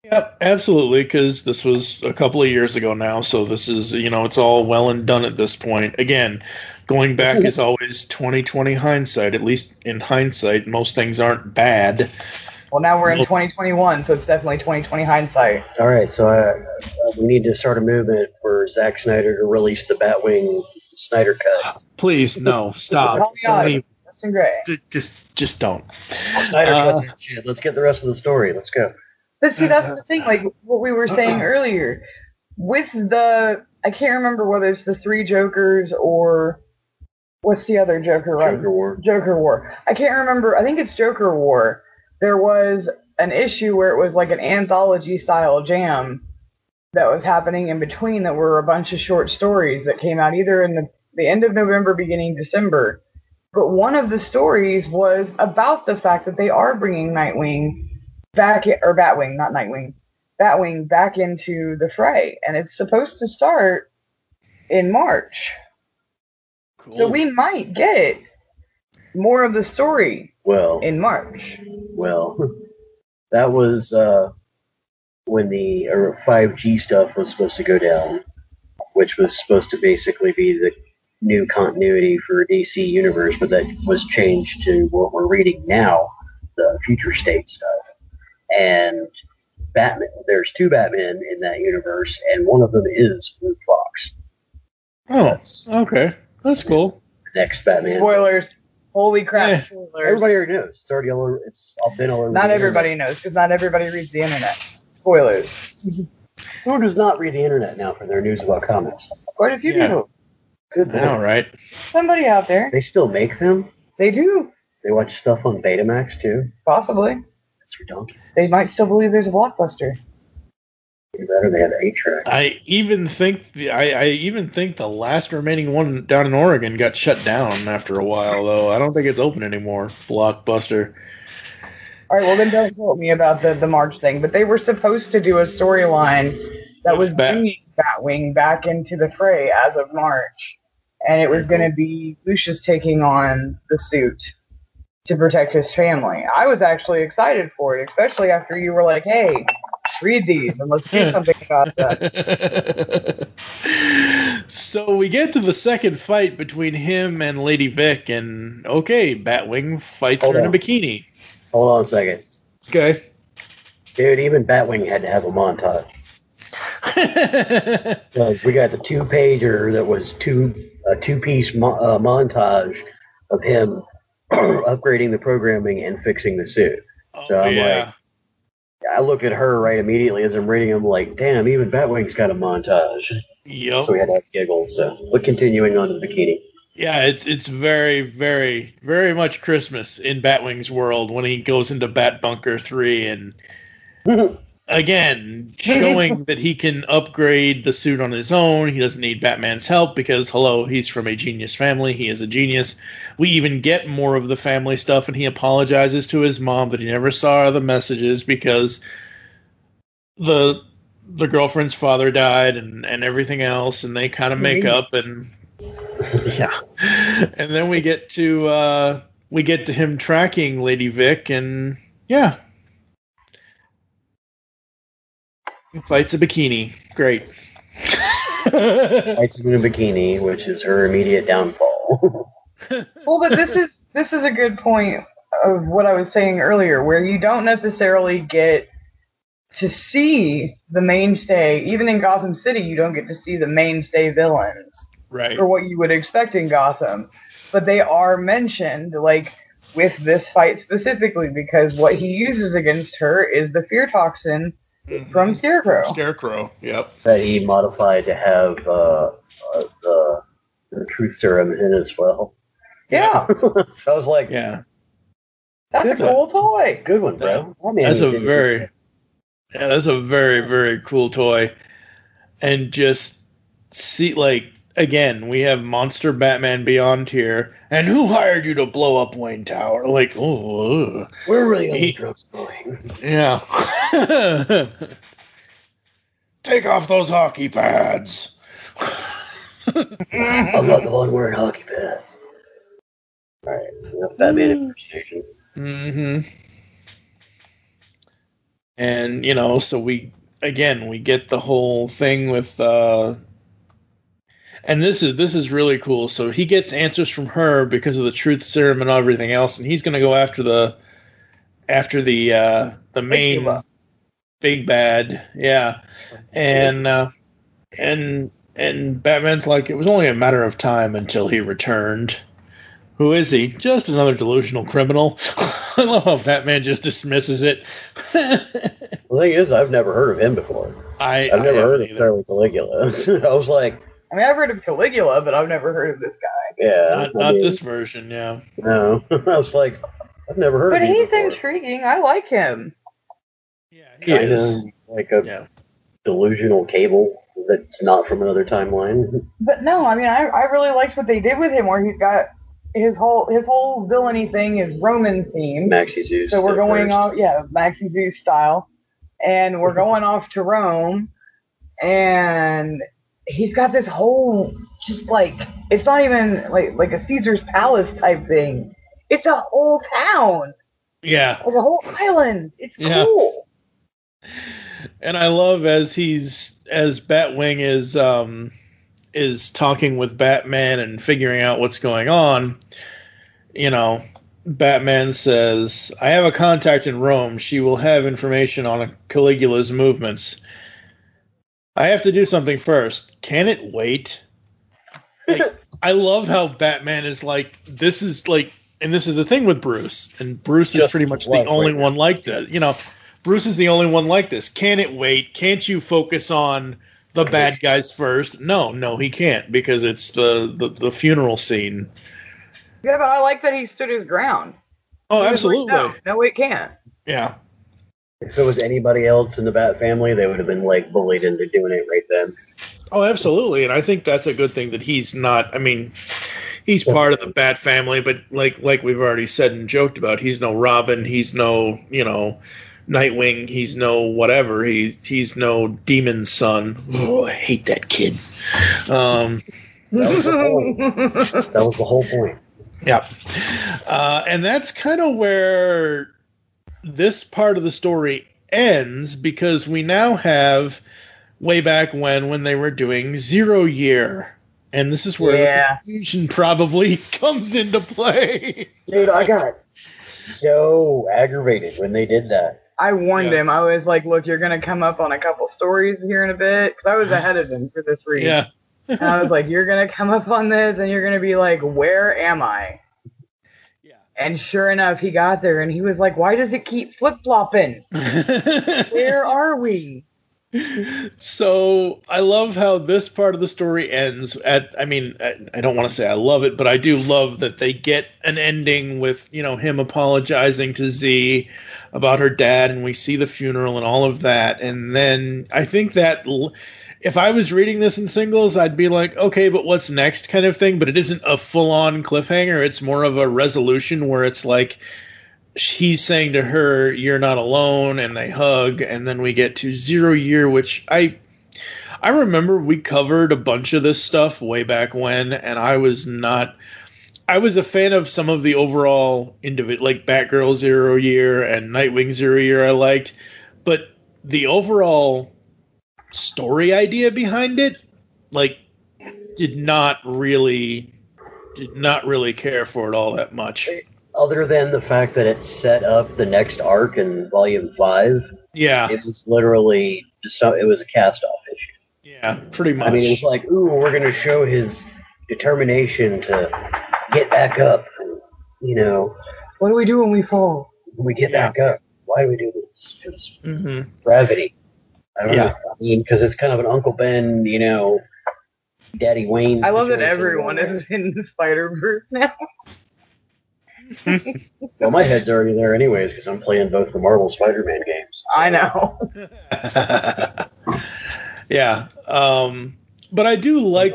Yep, absolutely, because this was a couple of years ago now, so this is, it's all well and done at this point. Again, going back is always 20/20 hindsight. At least in hindsight, most things aren't bad. Well, now we're in 2021, so it's definitely 20/20 hindsight. All right, so we need to start a movement for Zack Snyder to release the Batwing Snyder Cut. Please, no, stop. Just don't. Snyder Cut. Let's get the rest of the story. Let's go. But see, that's the thing, like what we were saying earlier. With I can't remember whether it's the Three Jokers or what's the other Joker? Joker War. Joker War. I can't remember. I think it's Joker War. There was an issue where it was like an anthology-style jam that was happening in between that were a bunch of short stories that came out either in the end of November, beginning December. But one of the stories was about the fact that they are bringing Batwing back into the fray. And it's supposed to start in March. Cool. So we might get more of the story in March. Well, that was when the 5G stuff was supposed to go down, which was supposed to basically be the new continuity for DC Universe, but that was changed to what we're reading now, the future state stuff. And Batman, there's 2 Batmen in that universe, and one of them is Blue Fox. Oh, okay. That's cool. The next Batman. Spoilers. Holy crap, spoilers. Everybody already knows. It's already all over. It's been all over. Not everybody knows, because not everybody reads the internet. Spoilers. Who does not read the internet now for their news about comics? Quite a few people. Good Lord. All right. Somebody out there. They still make them? They do. They watch stuff on Betamax, too? Possibly. That's redundant. They might still believe there's a Blockbuster. Better they had 8-track. I even think the last remaining one down in Oregon got shut down after a while, though. I don't think it's open anymore. Blockbuster. All right, well then don't quote me about the March thing, but they were supposed to do a storyline that was bringing Batwing back into the fray as of March, and it was going to be Lucius taking on the suit to protect his family. I was actually excited for it, especially after you were like, hey, read these and let's do something about that. So we get to the second fight between him and Lady Vic, and okay, Batwing fights her in a bikini. Hold on a second. Okay. Dude, even Batwing had to have a montage. We got the 2-pager that was a 2-piece montage of him upgrading the programming and fixing the suit. So I'm like, I look at her right immediately as I'm reading. I'm like, damn, even Batwing's got a montage. Yep. So we had to have giggles. But continuing on to the bikini. Yeah, it's very, very, very much Christmas in Batwing's world when he goes into Bat Bunker 3 and again, showing that he can upgrade the suit on his own. He doesn't need Batman's help because, hello, he's from a genius family. He is a genius. We even get more of the family stuff, and he apologizes to his mom that he never saw the messages because the girlfriend's father died and everything else, and they kind of make up and yeah. And then we get to him tracking Lady Vic, and yeah. He fights a bikini. Great. Fights in a bikini, which is her immediate downfall. Well, but this is a good point of what I was saying earlier, where you don't necessarily get to see the mainstay. Even in Gotham City, you don't get to see the mainstay villains. Right. For what you would expect in Gotham. But they are mentioned, like, with this fight specifically, because what he uses against her is the fear toxin from Scarecrow. Scarecrow, yep. That he modified to have the truth serum in it as well. Yeah. So I was like, yeah. That's a cool toy. Good one, bro. That's a very, very cool toy. And just see, like, again, we have Monster Batman Beyond here. And who hired you to blow up Wayne Tower? Like, oh. Where are really all the drugs going? Yeah. Take off those hockey pads. I'm not the one wearing hockey pads. Alright, enough Batman impersonation. Mm-hmm. And, so we get the whole thing with and this is really cool. So he gets answers from her because of the truth serum and everything else, and he's going to go after the main big bad, yeah. And Batman's like, it was only a matter of time until he returned. Who is he? Just another delusional criminal. I love how Batman just dismisses it. The thing is, I've never heard of him before. I've never heard of Charlie Caligula. I was like, I mean, I've heard of Caligula, but I've never heard of this guy. Yeah. Not this version, yeah. No. I was like, I've never heard of him. But he's before. intriguing. I like him. Yeah, he is. Like a delusional Cable that's not from another timeline. But no, I mean, I really liked what they did with him, where he's got his whole villainy thing is Roman themed. Maxi Zeus. So we're going off, Maxi Zeus style. And we're going off to Rome. And he's got this whole, just like, it's not even like a Caesar's Palace type thing. It's a whole town. Yeah. Like a whole island. It's cool. And I love as Batwing is talking with Batman and figuring out what's going on, Batman says, I have a contact in Rome. She will have information on Caligula's movements. I have to do something first. Can it wait? Like, I love how Batman is like, this is like, and this is the thing with Bruce, and Bruce is pretty much the only one like that. You know, Bruce is the only one like this. Can it wait? Can't you focus on the bad guys first? No, he can't, because it's the funeral scene. Yeah, but I like that he stood his ground. Oh, absolutely. Like, no, it can't. Yeah. If it was anybody else in the Bat family, they would have been like bullied into doing it right then. Oh, absolutely. And I think that's a good thing that he's not. I mean, he's part of the Bat family, but like we've already said and joked about, he's no Robin. He's no, Nightwing. He's no whatever. He's no Demon's son. Oh, I hate that kid. That was the point. That was the whole point. Yeah. And that's kind of where this part of the story ends, because we now have way back when they were doing 0 Year. And this is where the confusion probably comes into play. Dude, I got so aggravated when they did that. I warned him. I was like, look, you're going to come up on a couple stories here in a bit. Because I was ahead of him for this read. Yeah. And I was like, you're going to come up on this and you're going to be like, where am I? Yeah. And sure enough, he got there and he was like, why does it keep flip-flopping? Where are we? So I love how this part of the story ends at, I don't want to say I love it, but I do love that they get an ending with, him apologizing to Z about her dad, and we see the funeral and all of that. And then I think that if I was reading this in singles, I'd be like, okay, but what's next kind of thing. But it isn't a full-on cliffhanger. It's more of a resolution where it's like, he's saying to her, you're not alone, and they hug, and then we get to 0 Year, which I remember we covered a bunch of this stuff way back when, and I was a fan of some of the overall like Batgirl 0 Year and Nightwing 0 Year I liked, but the overall story idea behind it, like, did not really care for it all that much. Other than the fact that it set up the next arc in Volume 5, yeah, it was literally it was a cast-off issue. Yeah, pretty much. I mean, it was like, ooh, we're going to show his determination to get back up. What do we do when we fall? When we get back up, why do we do this? Because gravity. I don't know. I mean, because it's kind of an Uncle Ben, Daddy Wayne. I love that everyone is in the Spider-Verse now. Well, my head's already there anyways because I'm playing both the Marvel Spider-Man games. I know. Yeah, but I do like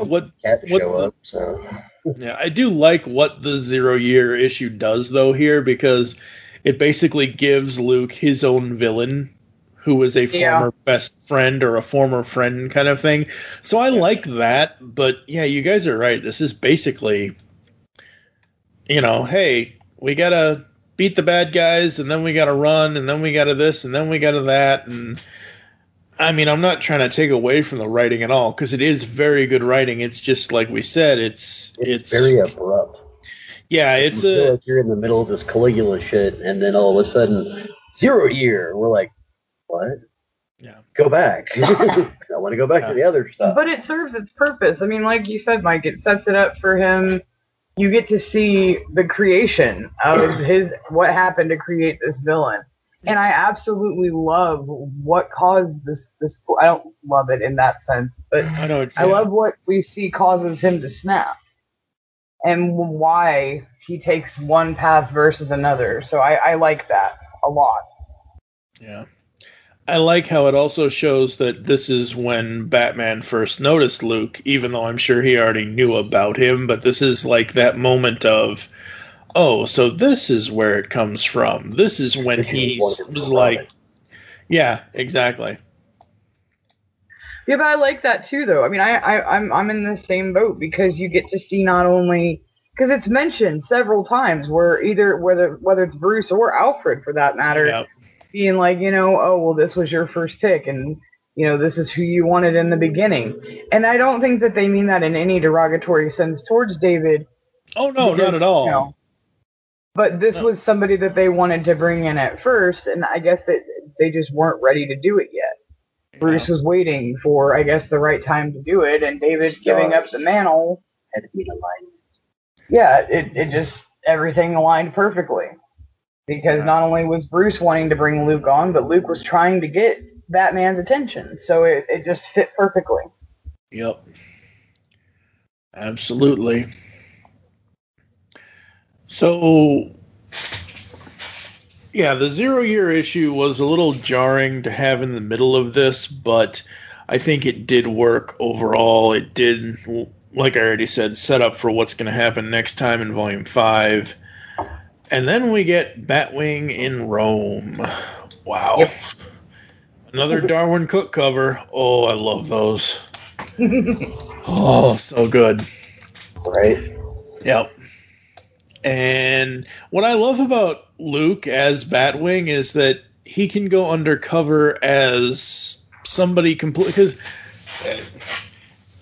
I do like what the 0 Year issue does though here, because it basically gives Luke his own villain, who is a former best friend or a former friend kind of thing. So I like that, but yeah, you guys are right. This is basically, hey, we gotta beat the bad guys, and then we gotta run, and then we gotta this, and then we gotta that. And I mean, I'm not trying to take away from the writing at all, because it is very good writing. It's just like we said, it's very abrupt. Yeah, you feel like you're in the middle of this Caligula shit, and then all of a sudden, 0 Year. We're like, what? Yeah, go back. I want to go back to the other stuff. But it serves its purpose. I mean, like you said, Mike, it sets it up for him. You get to see the creation of what happened to create this villain. And I absolutely love what caused this. I don't love it in that sense, but I love what we see causes him to snap and why he takes one path versus another. So I like that a lot. Yeah. I like how it also shows that this is when Batman first noticed Luke, even though I'm sure he already knew about him, but this is like that moment of, oh, so this is where it comes from. This is when he was like, yeah, exactly. Yeah, but I like that too, though. I mean, I'm in the same boat, because you get to see not only, because it's mentioned several times where whether it's Bruce or Alfred for that matter, being like, oh, well, this was your first pick, and this is who you wanted in the beginning. And I don't think that they mean that in any derogatory sense towards David. Oh no, not at all. But this was somebody that they wanted to bring in at first, and I guess that they just weren't ready to do it yet. Bruce was waiting for, I guess, the right time to do it, and David giving up the mantle had to be aligned. Yeah, it just everything aligned perfectly. Because not only was Bruce wanting to bring Luke on, but Luke was trying to get Batman's attention. So it just fit perfectly. Yep. Absolutely. So, yeah, the 0-year issue was a little jarring to have in the middle of this, but I think it did work overall. It did, like I already said, set up for what's going to happen next time in Volume 5. And then we get Batwing in Rome. Wow. Yep. Another Darwin Cook cover. Oh, I love those. Oh, so good. Right? Yep. And what I love about Luke as Batwing is that he can go undercover as somebody completely... Because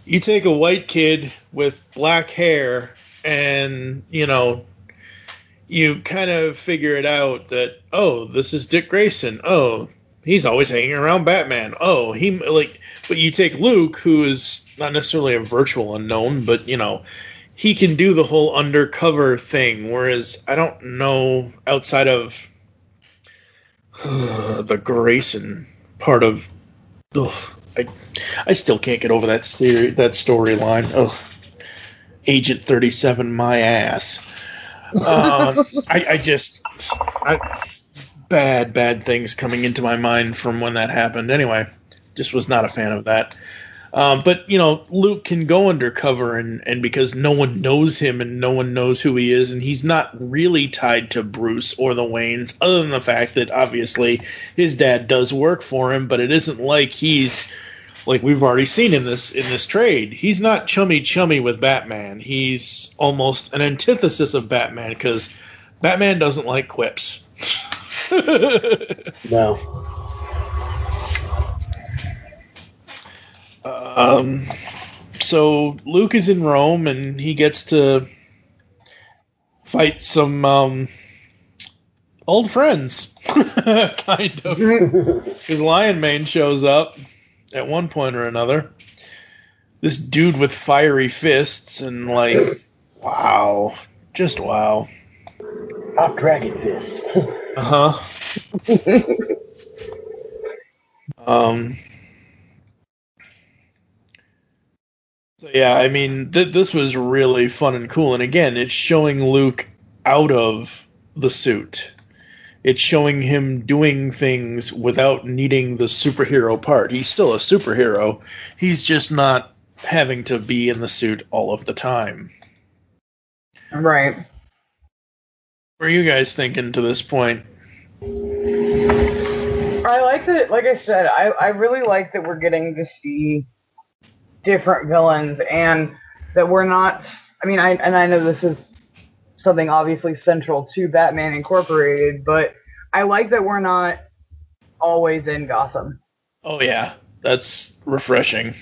you take a white kid with black hair and, you know... You kind of figure it out that, oh, this is Dick Grayson. Oh, he's always hanging around Batman. Oh, but you take Luke, who is not necessarily a virtual unknown, but, you know, he can do the whole undercover thing, whereas I don't know outside of the Grayson part of, I still can't get over that storyline. Oh, Agent 37, my ass. Bad things coming into my mind from when that happened. Anyway, just was not a fan of that. But, you know, Luke can go undercover and because no one knows him and no one knows who he is, and he's not really tied to Bruce or the Waynes, other than the fact that obviously his dad does work for him, but it isn't like he's... Like we've already seen in this trade, he's not chummy with Batman. He's almost an antithesis of Batman because Batman doesn't like quips. No. So Luke is in Rome and he gets to fight some old friends, kind of. Because Lion Mane shows up at one point or another. This dude with fiery fists and wow. Just wow. Hot dragon fist. Uh-huh. So yeah, I mean, this was really fun and cool. And again, it's showing Luke out of the suit. It's showing him doing things without needing the superhero part. He's still a superhero. He's just not having to be in the suit all of the time. Right. What are you guys thinking to this point? I like that, like I said, I really like that we're getting to see different villains and that we're not... I mean, I know this is something obviously central to Batman Incorporated, but I like that we're not always in Gotham. Oh yeah, that's refreshing.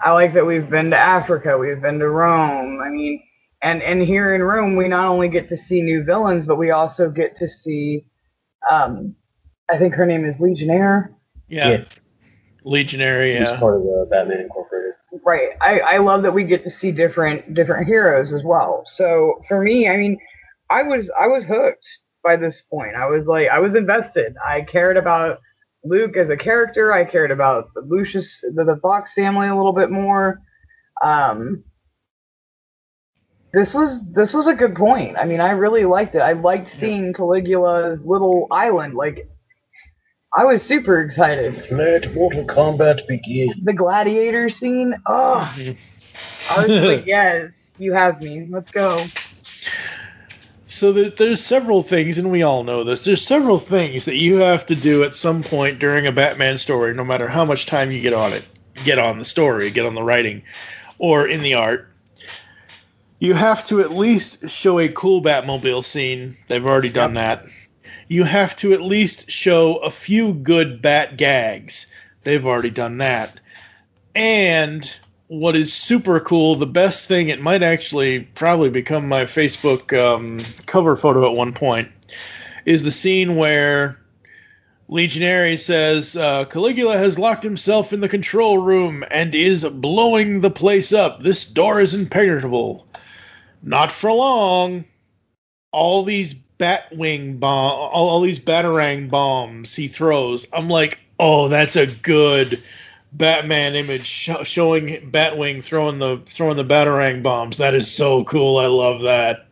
I like that we've been to Africa, we've been to Rome. I mean, and here in Rome, we not only get to see new villains, but we also get to see, I think her name is Legionnaire. Yeah. Legionary, yeah. He's part of the Batman Incorporated. Right. I love that we get to see different heroes as well. So for me, I mean, I was hooked by this point. I was invested. I cared about Luke as a character. I cared about the Fox family a little bit more. This was a good point. I mean, I really liked it. I liked seeing Caligula's little island. Like, I was super excited. Let Mortal Kombat begin. The gladiator scene. Oh, I was like, yes, you have me. Let's go. So there's several things, and we all know this. There's several things that you have to do at some point during a Batman story, no matter how much time you get on it. Get on the story, get on the writing, or in the art. You have to at least show a cool Batmobile scene. They've already done that. You have to at least show a few good Bat gags. They've already done that. And what is super cool, the best thing, it might actually probably become my Facebook cover photo at one point, is the scene where Legionary says, Caligula has locked himself in the control room and is blowing the place up. This door is impenetrable. Not for long. All these all these Batarang bombs he throws. I'm like, oh, that's a good Batman image showing Batwing throwing the Batarang bombs. That is so cool. I love that.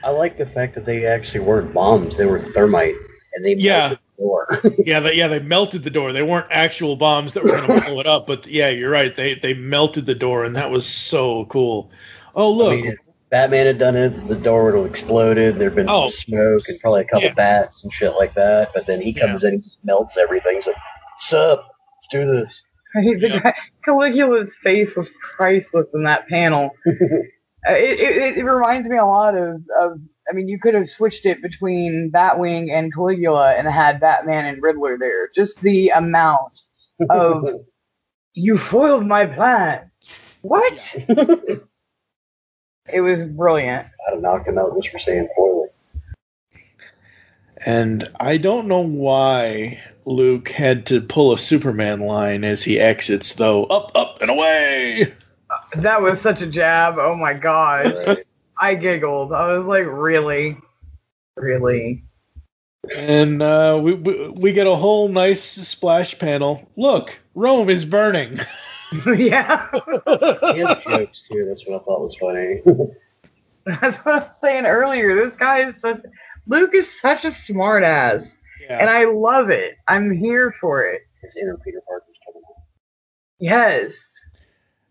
I like the fact that they actually weren't bombs; they were thermite, and they melted the door. they melted the door. They weren't actual bombs that were going to blow it up. But yeah, you're right. They melted the door, and that was so cool. Oh look. I mean, if Batman had done it, the door would have exploded. There'd been some smoke and probably a couple bats and shit like that. But then he comes in and just melts everything. He's like, "What's up? Let's do this." Caligula's face was priceless in that panel. It reminds me a lot of. I mean, you could have switched it between Batwing and Caligula and had Batman and Riddler there. Just the amount of "you foiled my plan." What? It was brilliant. I'd have knocked him out just for saying foiling. And I don't know why Luke had to pull a Superman line as he exits, though. Up, up, and away! That was such a jab. Oh my god. Right. I giggled. I was like, really? Really? And we get a whole nice splash panel. Look, Rome is burning. Yeah. He has jokes, too. That's what I thought was funny. That's what I was saying earlier. This guy is Luke is such a smart ass. Yeah. And I love it. I'm here for it. His inner Peter Parker's coming out. Yes.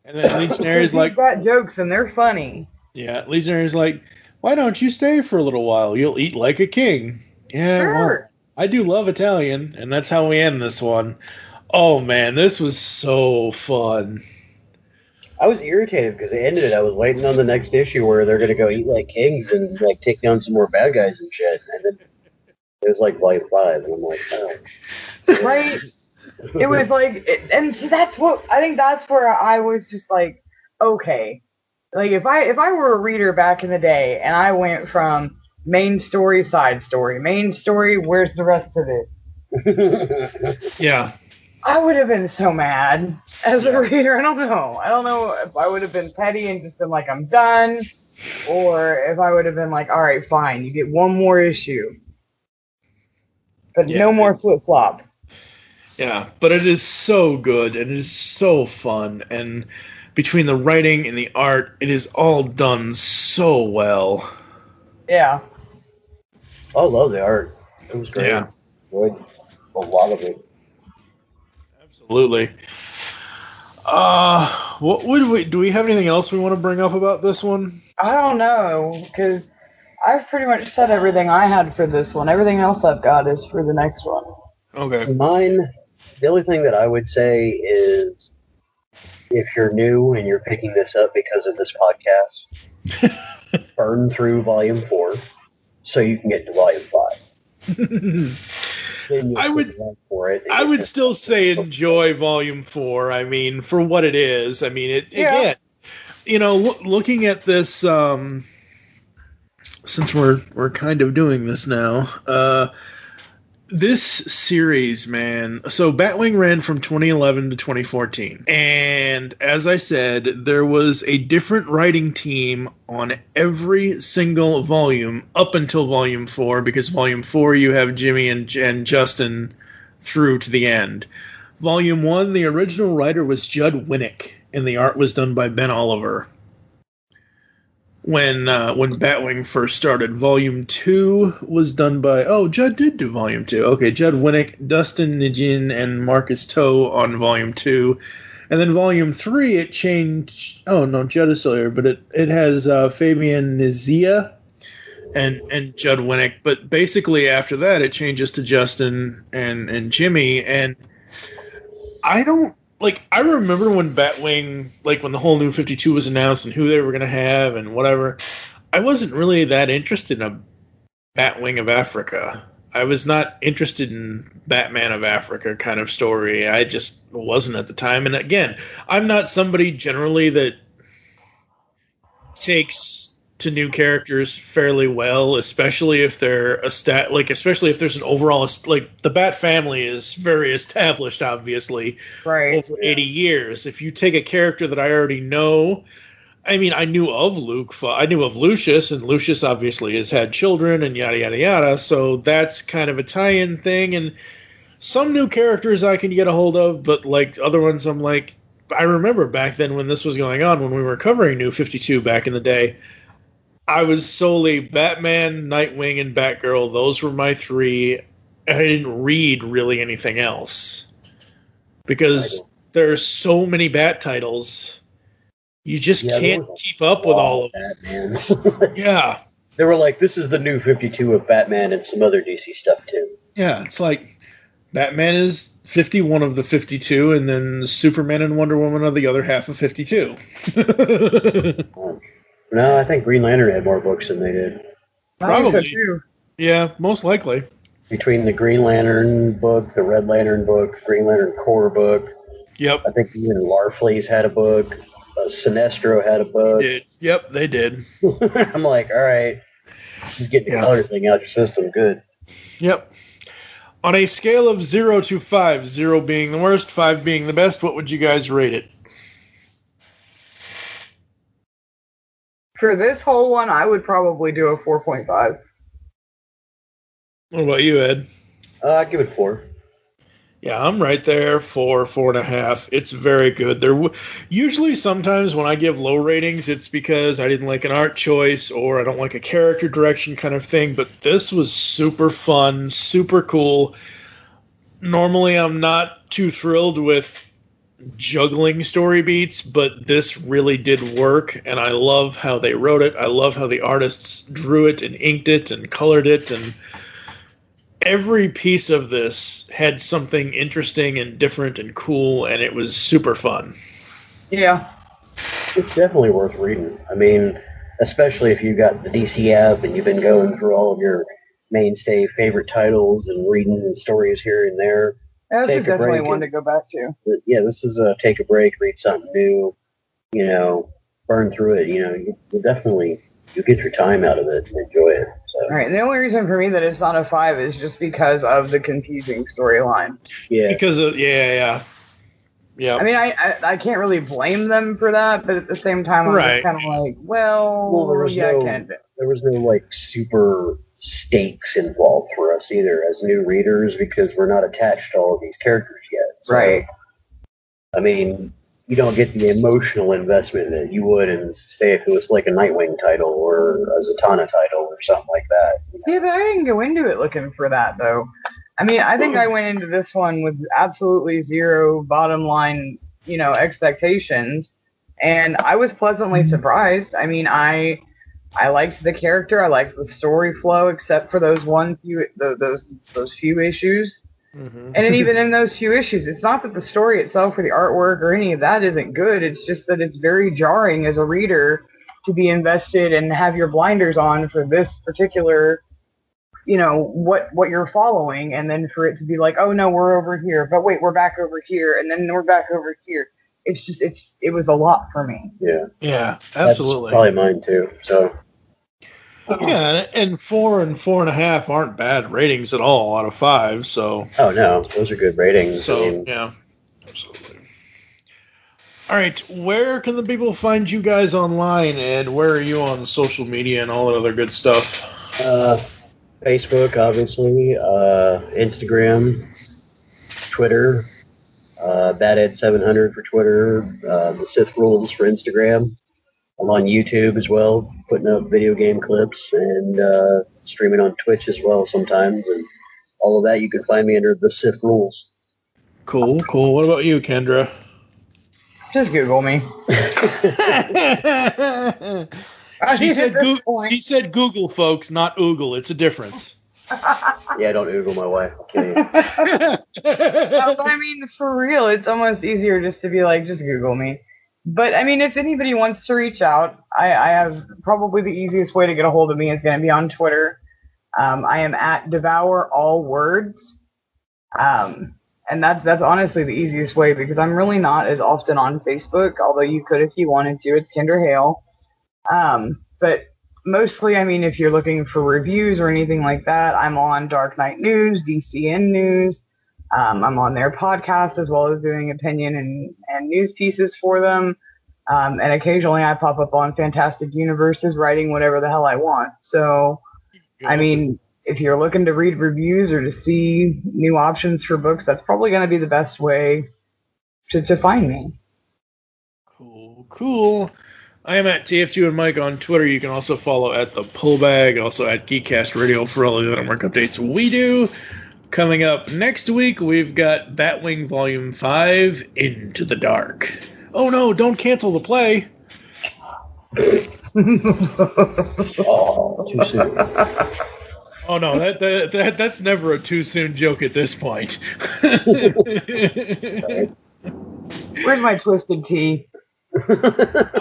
And then Legionary's like... He's got jokes and they're funny. Yeah, Legionary's like, why don't you stay for a little while? You'll eat like a king. Yeah, sure. Well, I do love Italian, and that's how we end this one. Oh, man, this was so fun. I was irritated because they ended it. I was waiting on the next issue where they're going to go eat like kings and like take down some more bad guys and shit. And then it was like volume 5, and I'm like, oh. Right? It was like, and see, that's what, I think that's where I was just like, okay. Like, if I were a reader back in the day, and I went from main story, side story, main story, where's the rest of it? Yeah. I would have been so mad as a reader. I don't know if I would have been petty and just been like, I'm done, or if I would have been like, all right, fine, you get one more issue, but no more flip-flop. Yeah, but it is so good, and it is so fun, and between the writing and the art, it is all done so well. Yeah. I love the art. It was great. Yeah. Enjoyed a lot of it. Absolutely. What would do we have anything else we want to bring up about this one? I don't know, because I've pretty much said everything I had for this one. Everything else I've got is for the next one. Okay. Mine, the only thing that I would say is if you're new and you're picking this up because of this podcast, burn through volume 4 so you can get to volume 5. I would still say enjoy volume 4. I mean, for what it is. I mean, again, you know, looking at this, since we're kind of doing this now, this series, man. So Batwing ran from 2011 to 2014. And as I said, there was a different writing team on every single volume up until volume 4, because volume 4 you have Jimmy and Justin through to the end. Volume 1, the original writer was Judd Winnick, and the art was done by Ben Oliver. When Batwing first started. Volume 2 was done by... Oh, Judd did do Volume 2. Okay, Judd Winnick, Dustin Nijin, and Marcus Toe on Volume 2. And then Volume 3, it changed... Oh, no, Judd is still here, but it has Fabian Nizia and Judd Winnick. But basically, after that, it changes to Justin and Jimmy. And I don't... Like, I remember when Batwing, like, when the whole New 52 was announced and who they were going to have and whatever, I wasn't really that interested in a Batwing of Africa. I was not interested in Batman of Africa kind of story. I just wasn't at the time. And again, I'm not somebody generally that takes to new characters fairly well, especially if they're especially if there's an overall, like, the Bat family is very established, obviously, Right. over 80 years. If you take a character that I already know, I mean, I knew of Lucius, and Lucius obviously has had children and yada yada yada, so that's kind of a tie-in thing. And some new characters I can get a hold of, but like other ones, I'm like, I remember back then when this was going on, when we were covering New 52 back in the day, I was solely Batman, Nightwing, and Batgirl. Those were my three. I didn't read really anything else because there's so many Bat titles. You just can't keep up with all of them. Batman. Yeah. They were like, this is the new 52 of Batman and some other DC stuff, too. Yeah, it's like Batman is 51 of the 52, and then Superman and Wonder Woman are the other half of 52. No, I think Green Lantern had more books than they did. Probably. So too. Yeah, most likely. Between the Green Lantern book, the Red Lantern book, Green Lantern Core book. Yep. I think even Larfleeze had a book. Sinestro had a book. Yep, they did. I'm like, all right, just get the color thing out your system. Good. Yep. On a scale of 0 to 5, 0 being the worst, 5 being the best, what would you guys rate it? For this whole one, I would probably do a 4.5. What about you, Ed? I'd give it 4. Yeah, I'm right there, 4, 4.5. It's very good. Usually, sometimes when I give low ratings, it's because I didn't like an art choice or I don't like a character direction kind of thing. But this was super fun, super cool. Normally, I'm not too thrilled with juggling story beats, but this really did work, and I love how they wrote it. I love how the artists drew it and inked it and colored it, and every piece of this had something interesting and different and cool, and it was super fun. Yeah. It's definitely worth reading. I mean, especially if you've got the DC app and you've been going through all of your mainstay favorite titles and reading stories here and there. This is definitely one to go back to. Yeah, this is a take a break, read something new, burn through it. You definitely get your time out of it and enjoy it. So. All right. The only reason for me that it's not a 5 is just because of the confusing storyline. Yeah. Because of yeah. I mean, I can't really blame them for that, but at the same time, I'm just kind of like, there was no like super stakes involved for us either as new readers because we're not attached to all of these characters yet. So, right. I mean, you don't get the emotional investment that you would in, say, if it was like a Nightwing title or a Zatanna title or something like that. Yeah, but I didn't go into it looking for that, though. I mean, I think I went into this one with absolutely zero bottom line, expectations, and I was pleasantly surprised. I mean, I liked the character, I liked the story flow, except for those few issues. Mm-hmm. And then even in those few issues, it's not that the story itself or the artwork or any of that isn't good. It's just that it's very jarring as a reader to be invested and have your blinders on for this particular, what you're following, and then for it to be like, oh no, we're over here, but wait, we're back over here, and then we're back over here. It's just it was a lot for me. Yeah, absolutely. That's probably mine too. So. Yeah, and 4 and 4.5 aren't bad ratings at all out of 5. So. Oh no, those are good ratings. So yeah, absolutely. All right, where can the people find you guys online, and where are you on social media and all that other good stuff? Facebook, obviously, Instagram, Twitter, BatEd700 for Twitter, the Sith Rules for Instagram. I'm on YouTube as well, putting up video game clips and streaming on Twitch as well sometimes. And all of that, you can find me under the Sith Rules. Cool. What about you, Kendra? Just Google me. She said Google, folks, not Oogle. It's a difference. Yeah, don't Oogle my wife. Okay. I mean, for real, it's almost easier just to be like, just Google me. But, I mean, if anybody wants to reach out, I have probably the easiest way to get a hold of me is going to be on Twitter. I am at Devour All Words. And that's honestly the easiest way because I'm really not as often on Facebook, although you could if you wanted to. It's Kendra Hale. But mostly, I mean, if you're looking for reviews or anything like that, I'm on Dark Knight News, DCN News. I'm on their podcast as well as doing opinion and news pieces for them. And occasionally I pop up on Fantastic Universes writing whatever the hell I want. So, I mean, if you're looking to read reviews or to see new options for books, that's probably going to be the best way to find me. Cool. I am at TFG and Mike on Twitter. You can also follow at The Pullbag, also at Geekcast Radio for all the network updates we do. Coming up next week, we've got Batwing Volume 5, Into the Dark. Oh no, don't cancel the play. Oh, too soon. Oh no, that's never a too soon joke at this point. Where's my twisted tea?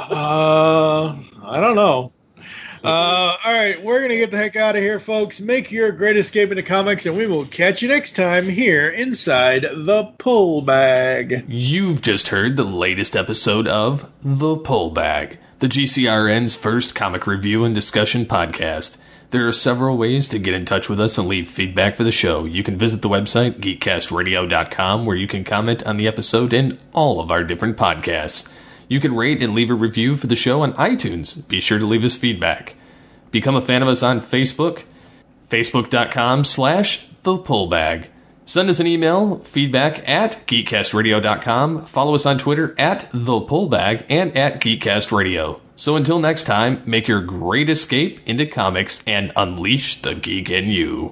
I don't know. All right, we're going to get the heck out of here, folks. Make your great escape into comics, and we will catch you next time here inside The Pullbag. You've just heard the latest episode of The Pullbag, the GCRN's first comic review and discussion podcast. There are several ways to get in touch with us and leave feedback for the show. You can visit the website, geekcastradio.com, where you can comment on the episode and all of our different podcasts. You can rate and leave a review for the show on iTunes. Be sure to leave us feedback. Become a fan of us on Facebook, facebook.com/thepullbag. Send us an email, feedback at geekcastradio.com. Follow us on Twitter at thepullbag and at geekcastradio. So until next time, make your great escape into comics and unleash the geek in you.